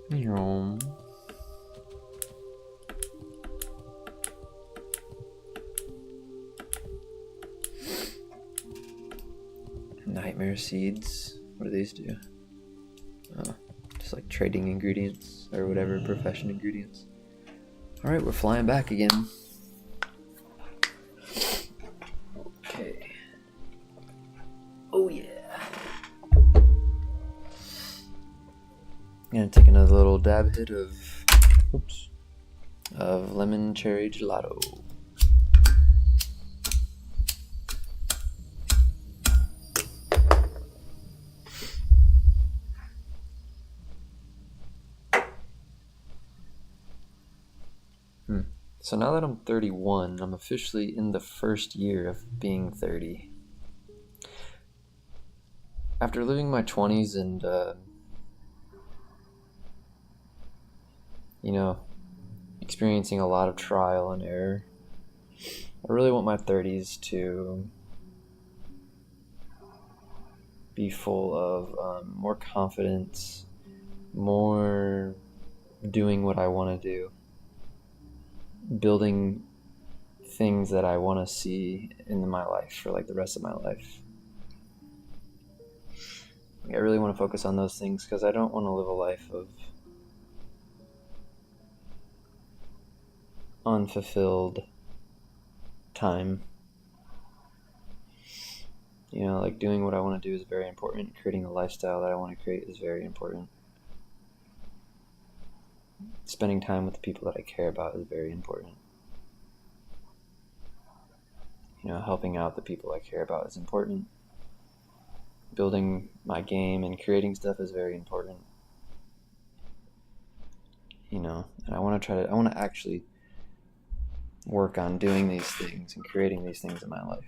Yum. Nightmare seeds. What do these do? Oh, just like trading ingredients or whatever, profession ingredients. Alright, we're flying back again. Okay. Oh yeah. Gonna take another little dab hit of, oops, of lemon cherry gelato. So now that I'm 31, I'm officially in the first year of being 30. After living my 20s and, you know, experiencing a lot of trial and error, I really want my 30s to be full of more confidence, more doing what I want to do, building things that I want to see in my life for like the rest of my life. I really want to focus on those things because I don't want to live a life of unfulfilled time. You know, like doing what I want to do is very important. Creating the lifestyle that I want to create is very important. Spending time with the people that I care about is very important. You know, helping out the people I care about is important. Building my game and creating stuff is very important. You know, and I want to actually work on doing these things and creating these things in my life.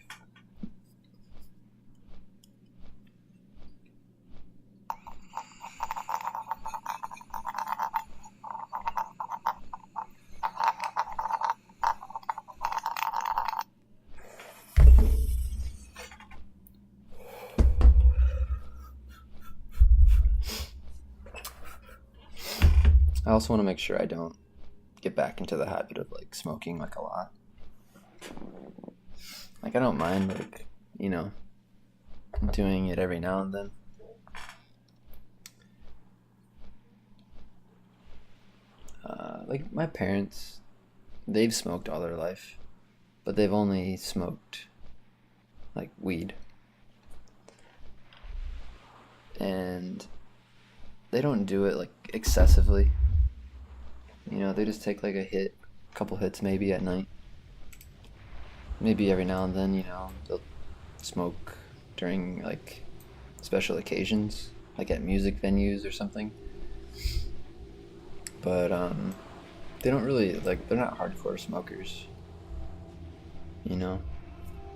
I also want to make sure I don't get back into the habit of like smoking like a lot. Like I don't mind like, you know, doing it every now and then. Like my parents, they've smoked all their life, but they've only smoked like weed. And they don't do it like excessively. You know, they just take like a couple hits maybe at night. Maybe every now and then, you know, they'll smoke during like special occasions, like at music venues or something. But they don't really like, they're not hardcore smokers, you know.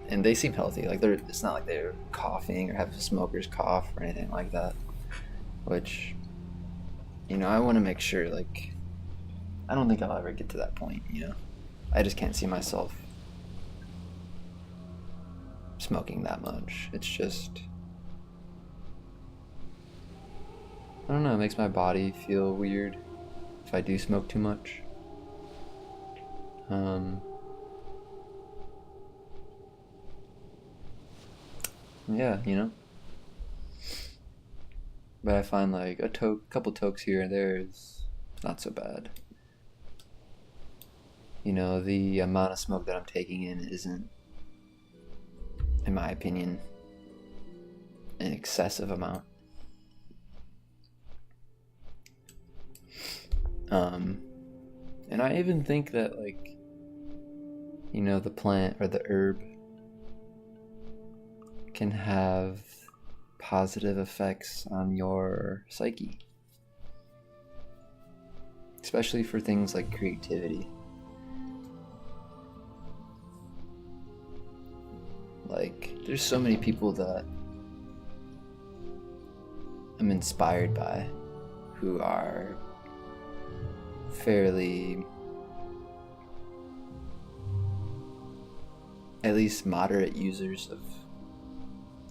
And they seem healthy. Like it's not like they're coughing or have a smoker's cough or anything like that. Which, you know, I want to make sure like I don't think I'll ever get to that point, you know. I just can't see myself smoking that much. It's just, I don't know, it makes my body feel weird if I do smoke too much. Yeah, you know. But I find like a couple tokes here and there is not so bad. You know, the amount of smoke that I'm taking in isn't, in my opinion, an excessive amount. And I even think that, like, the plant or the herb can have positive effects on your psyche, especially for things like creativity. Like, there's so many people that I'm inspired by who are fairly, at least moderate users of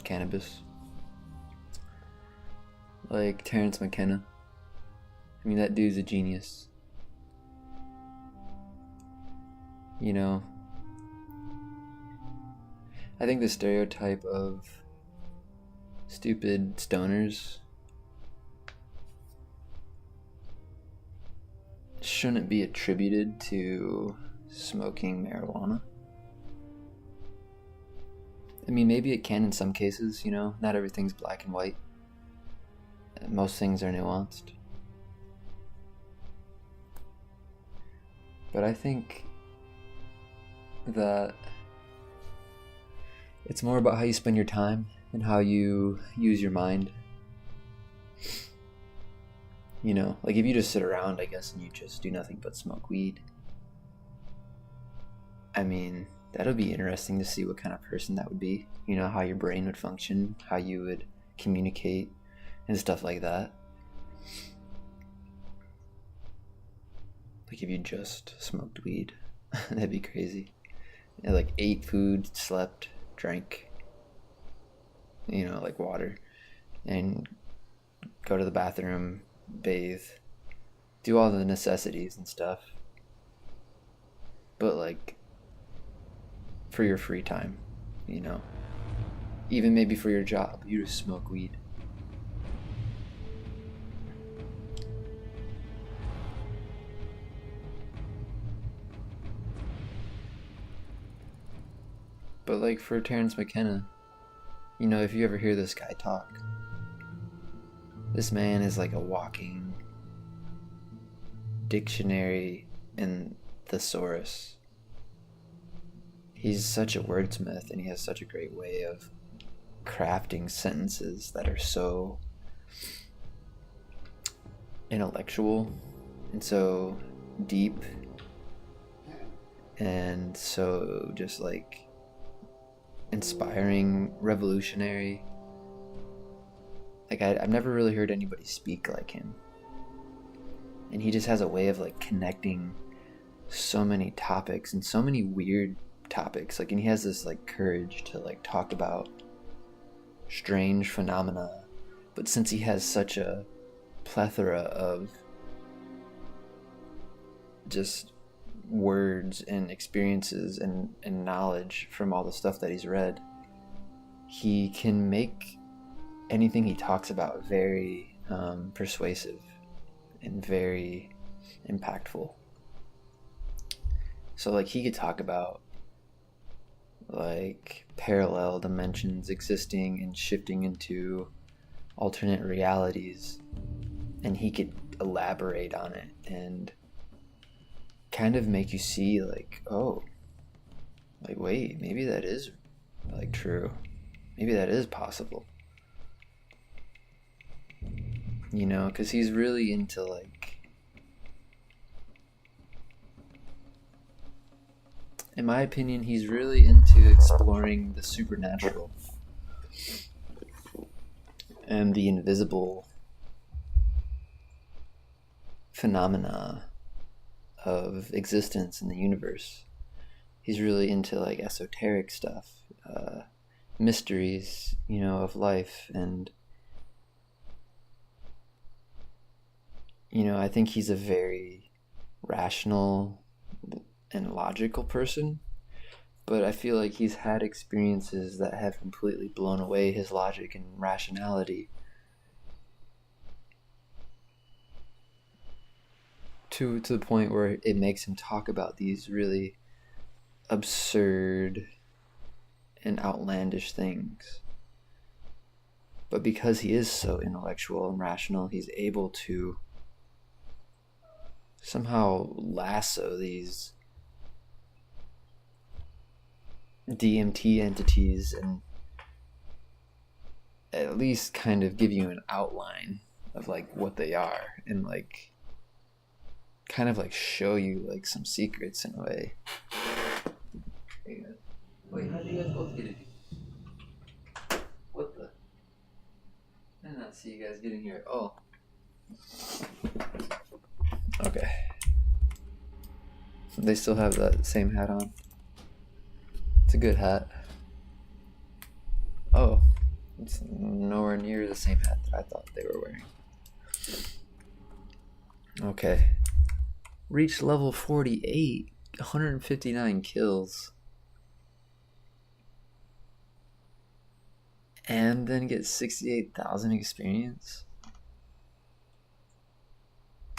cannabis. Like Terrence McKenna. I mean, that dude's a genius. I think the stereotype of stupid stoners shouldn't be attributed to smoking marijuana. I mean, maybe it can in some cases, not everything's black and white. Most things are nuanced. But I think that it's more about how you spend your time and how you use your mind. Like if you just sit around, I guess, and you just do nothing but smoke weed, I mean, that'll be interesting to see what kind of person that would be. How your brain would function, how you would communicate, and stuff like that. Like if you just smoked weed, that'd be crazy. Like ate food, slept, drank, like water, and go to the bathroom, bathe, do all the necessities and stuff. But like for your free time, even maybe for your job, you just smoke weed. But like for Terrence McKenna, if you ever hear this guy talk, this man is like a walking dictionary and thesaurus. He's such a wordsmith, and he has such a great way of crafting sentences that are so intellectual and so deep and so just like inspiring, revolutionary. Like I've never really heard anybody speak like him, and he just has a way of like connecting so many topics and so many weird topics. Like, and he has this like courage to like talk about strange phenomena, but since he has such a plethora of just words and experiences and knowledge from all the stuff that he's read, he can make anything he talks about very persuasive and very impactful. So like he could talk about like parallel dimensions existing and shifting into alternate realities, and he could elaborate on it and kind of make you see like, oh, like wait, maybe that is like true, maybe that is possible, because he's really into like, in my opinion, he's really into exploring the supernatural and the invisible phenomena of existence in the universe. He's really into like esoteric stuff, mysteries, of life, and I think he's a very rational and logical person, but I feel like he's had experiences that have completely blown away his logic and rationality to the point where it makes him talk about these really absurd and outlandish things. But because he is so intellectual and rational, he's able to somehow lasso these DMT entities and at least kind of give you an outline of like what they are and like kind of like show you like some secrets in a way. Wait, how did you guys both get in here? What the? I did not see you guys getting here. Oh. Okay. They still have that same hat on. It's a good hat. Oh. It's nowhere near the same hat that I thought they were wearing. Okay. Reach level 48. 159 kills. And then get 68,000 experience?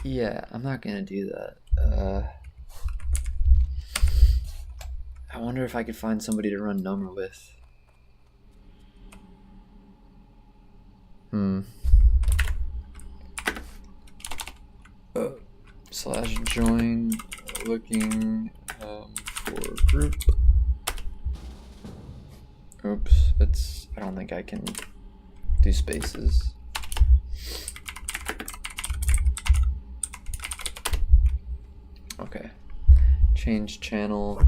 Yeah, I'm not gonna do that. I wonder if I could find somebody to run Nomer with. Slash join looking for group. Oops, I don't think I can do spaces. Okay. Change channel.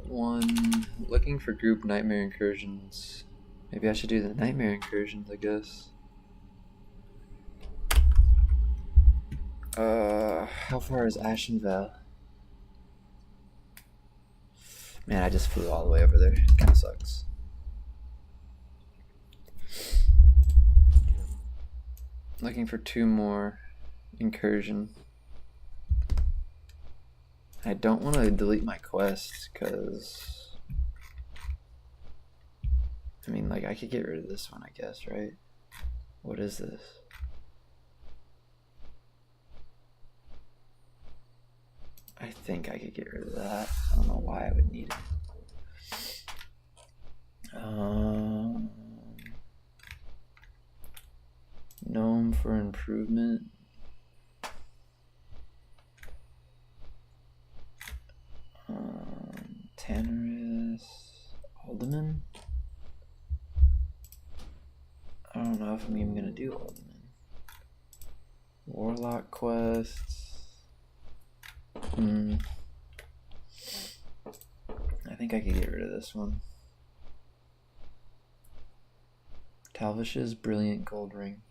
One, looking for group nightmare incursions. Maybe I should do the nightmare incursions, I guess. How far is Ashenvale? Man, I just flew all the way over there. It kinda sucks. Looking for 2 more incursion. I don't want to delete my quest because I mean, like, I could get rid of this one, I guess, right? What is this? I think I could get rid of that. I don't know why I would need it. Gnome for improvement. Tannerus. Alderman? I don't know if I'm even gonna do Alderman. Warlock quests. I think I could get rid of this one. Talvish's Brilliant Gold Ring.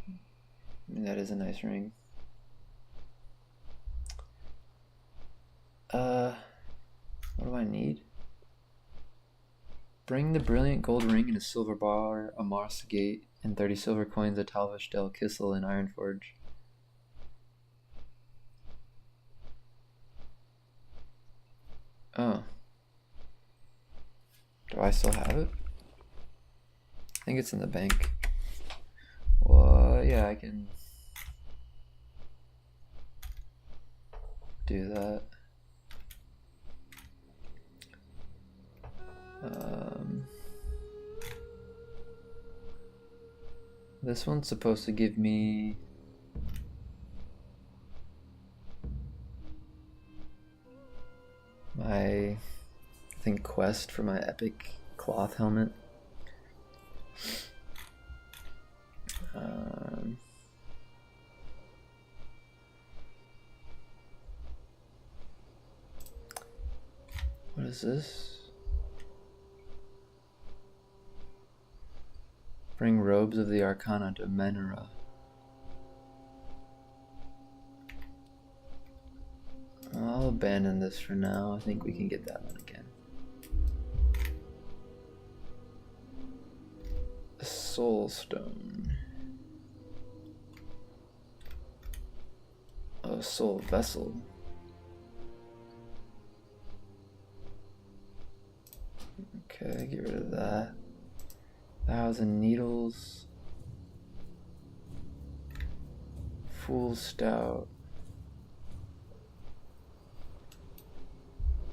I mean, that is a nice ring. What do I need? Bring the Brilliant Gold Ring and a silver bar, a Moss Gate, and 30 silver coins, a Talvish Del Kissel, and Ironforge. Oh. Do I still have it? I think it's in the bank. Well, yeah, I can do that. This one's supposed to give me my, I think, quest for my epic cloth helmet. What is this? Bring robes of the Arcana to Menera. I'll abandon this for now. I think we can get that one again. A Soul Stone. A Soul Vessel. Okay, get rid of that. 1,000 needles. Fool Stout.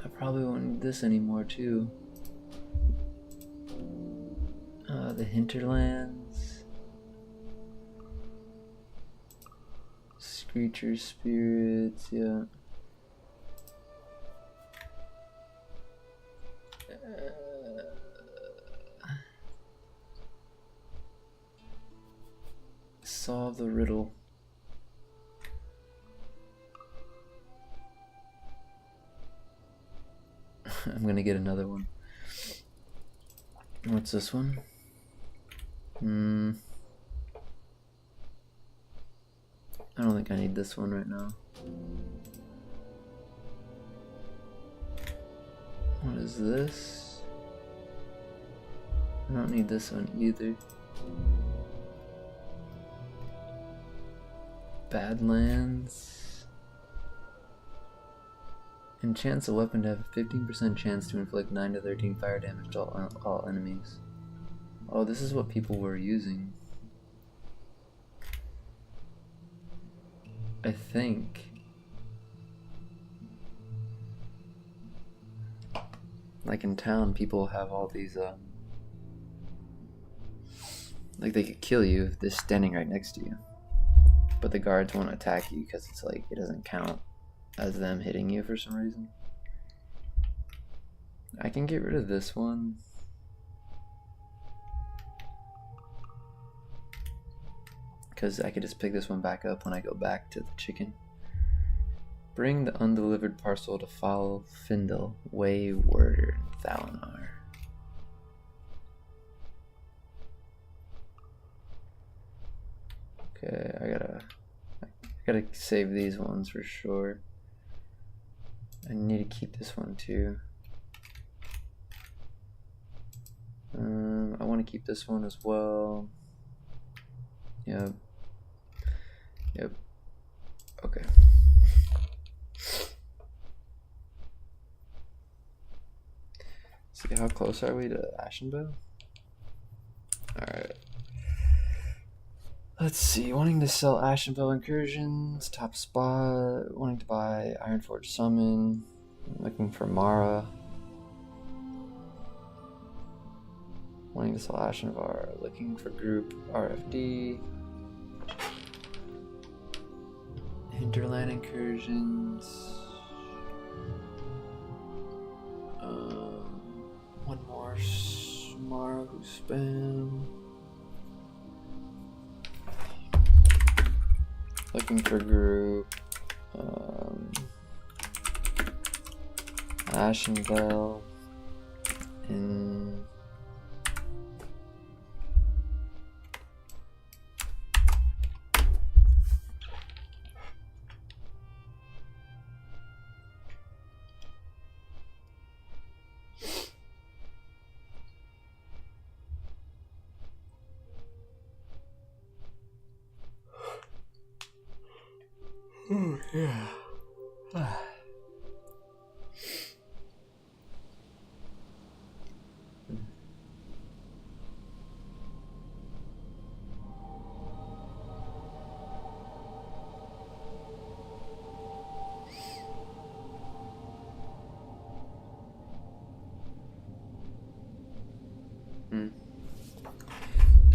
I probably won't need this anymore too. The Hinterlands. Creature spirits, yeah. Solve the riddle. I'm gonna get another one. What's this one? I don't think I need this one right now. What is this? I don't need this one either. Badlands. Enchants a weapon to have a 15% chance to inflict 9 to 13 fire damage to all enemies. Oh, this is what people were using. I think. Like in town, people have all these, like they could kill you if they're standing right next to you. But the guards won't attack you because it's like, it doesn't count as them hitting you for some reason. I can get rid of this one. Because I could just pick this one back up when I go back to the chicken. Bring the undelivered parcel to Foul Findle, Waywarder, Thalinar. Okay, I gotta save these ones for sure. I need to keep this one too. I want to keep this one as well. Yep. Yep. Okay. See, how close are we to Ashenbow? Alright. Let's see, wanting to sell Ashenbow Incursions, top spot, wanting to buy Ironforge Summon, looking for Mara. Wanting to sell Ashenvar, looking for group RFD. Hinterland Incursions. One more Mara who spam. Looking for group. Ashenvale. In. Oh, yeah. I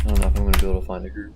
don't know if I'm going to be able to find a group.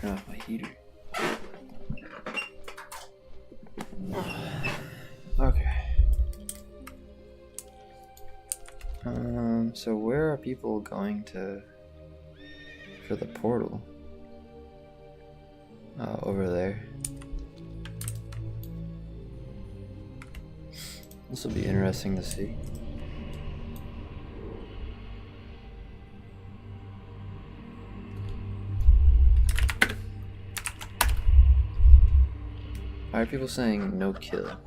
Turn off my heater. Okay. So where are people going to for the portal? Over there. This will be interesting to see. Why are people saying no kill?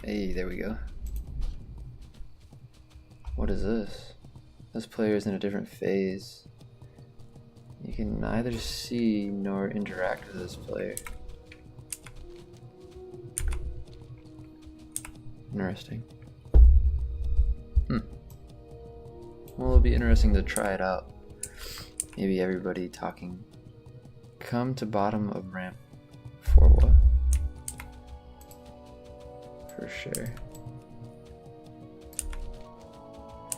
Hey, there we go. What is this? This player is in a different phase. You can neither see nor interact with this player. Interesting. Well, it'll be interesting to try it out. Maybe everybody talking. Come to bottom of ramp for what? For sure.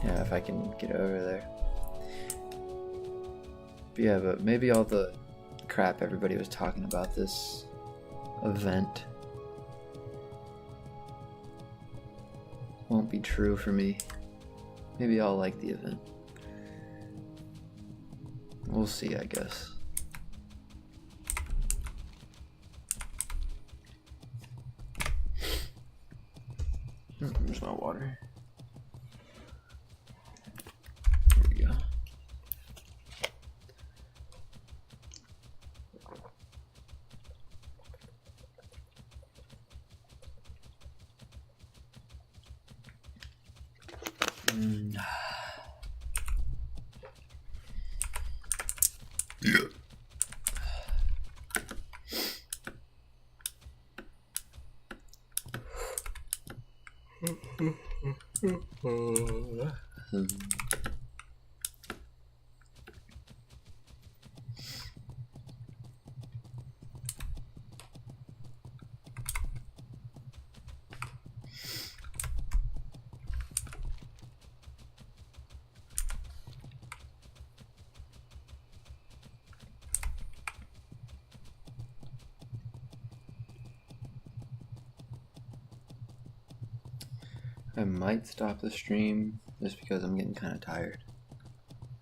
Yeah, if I can get over there. But yeah, but maybe all the crap everybody was talking about this event won't be true for me. Maybe I'll like the event. We'll see, I guess. There's my water. There we go. I might stop the stream just because I'm getting kind of tired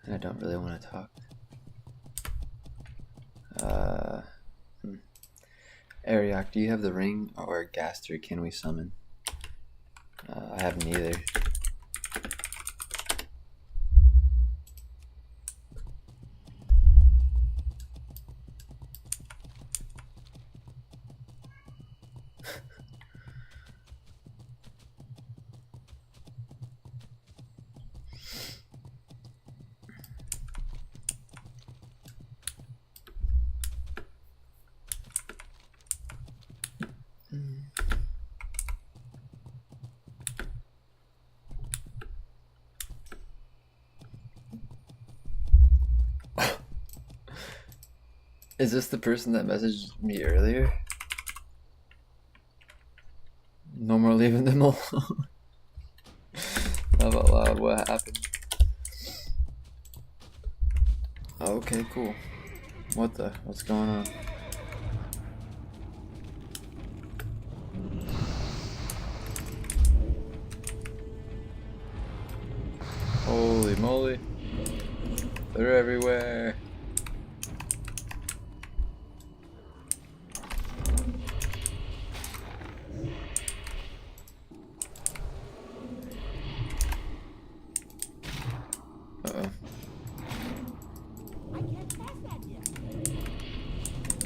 and I don't really want to talk. Ariok, do you have the ring or Gaster can we summon? I have neither. Is this the person that messaged me earlier? No more leaving them alone. Laugh out loud, what happened? Okay, cool. What's going on? Holy moly. They're everywhere.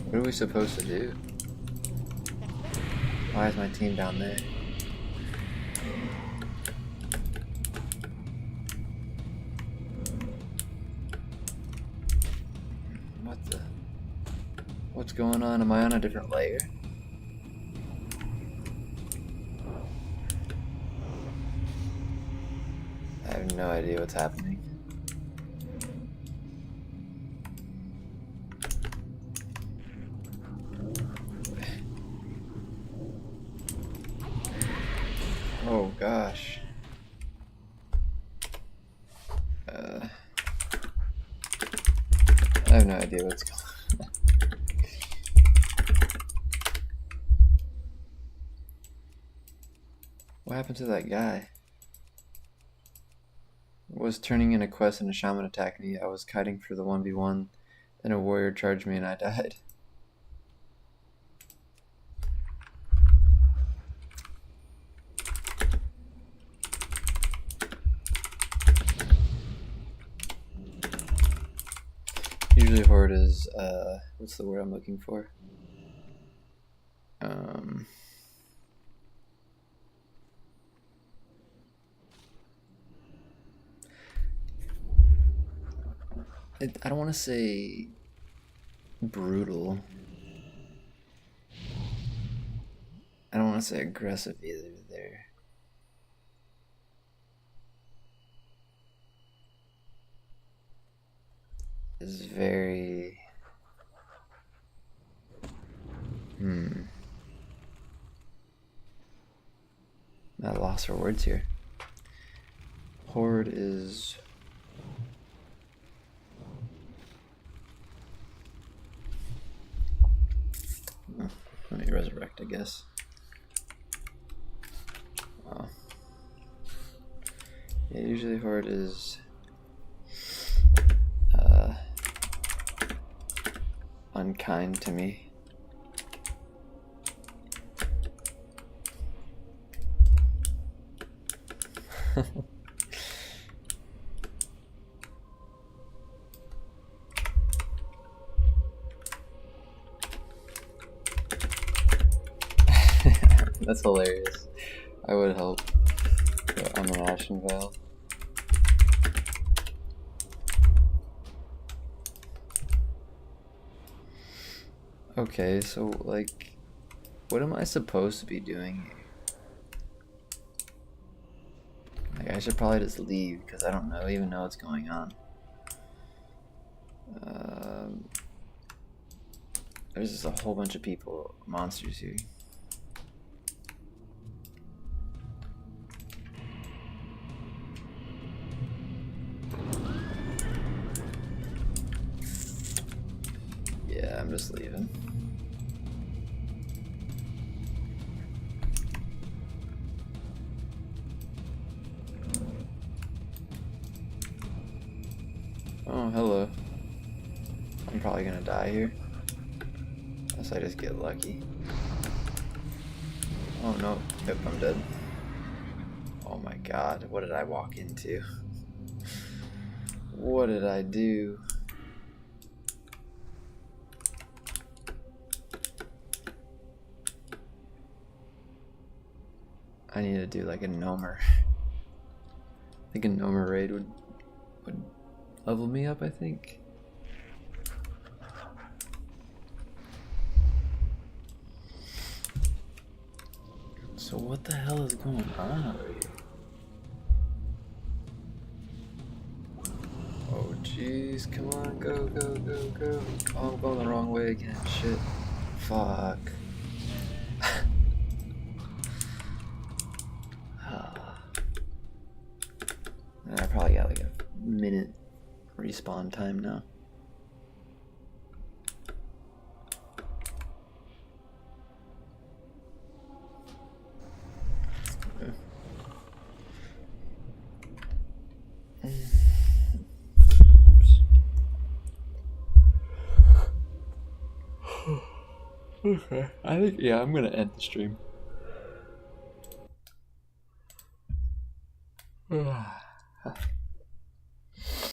What are we supposed to do? Why is my team down there? What the? What's going on? Am I on a different layer? I have no idea what's happening. Oh gosh. I have no idea what's going on. What happened to that guy? Was turning in a quest and a shaman attacked me. I was kiting for the 1v1. Then a warrior charged me and I died. Usually horde is, what's the word I'm looking for? I don't want to say brutal. I don't want to say aggressive either there. It's very... I'm at a loss for words here. Horde is... Oh, let me resurrect, I guess. Wow. Yeah, usually Horde is... unkind to me. That's hilarious. I would help, but I'm an Ashen Veil. Okay, so like, what am I supposed to be doing here? Like, I should probably just leave because I don't even know what's going on. There's just a whole bunch of people, monsters here. Yeah, I'm just leaving. Oh, hello. I'm probably gonna die here. Unless I just get lucky. Oh no, yep, I'm dead. Oh my god, what did I walk into? What did I do? I need to do like a Nomer. I think a Nomer raid would level me up, I think. So what the hell is going on over here? Oh jeez, come on, go, go, go, go. Oh, I'm going the wrong way again, shit. Fuck. I probably got like a minute respawn time now. Okay, I think, yeah, I'm gonna end the stream.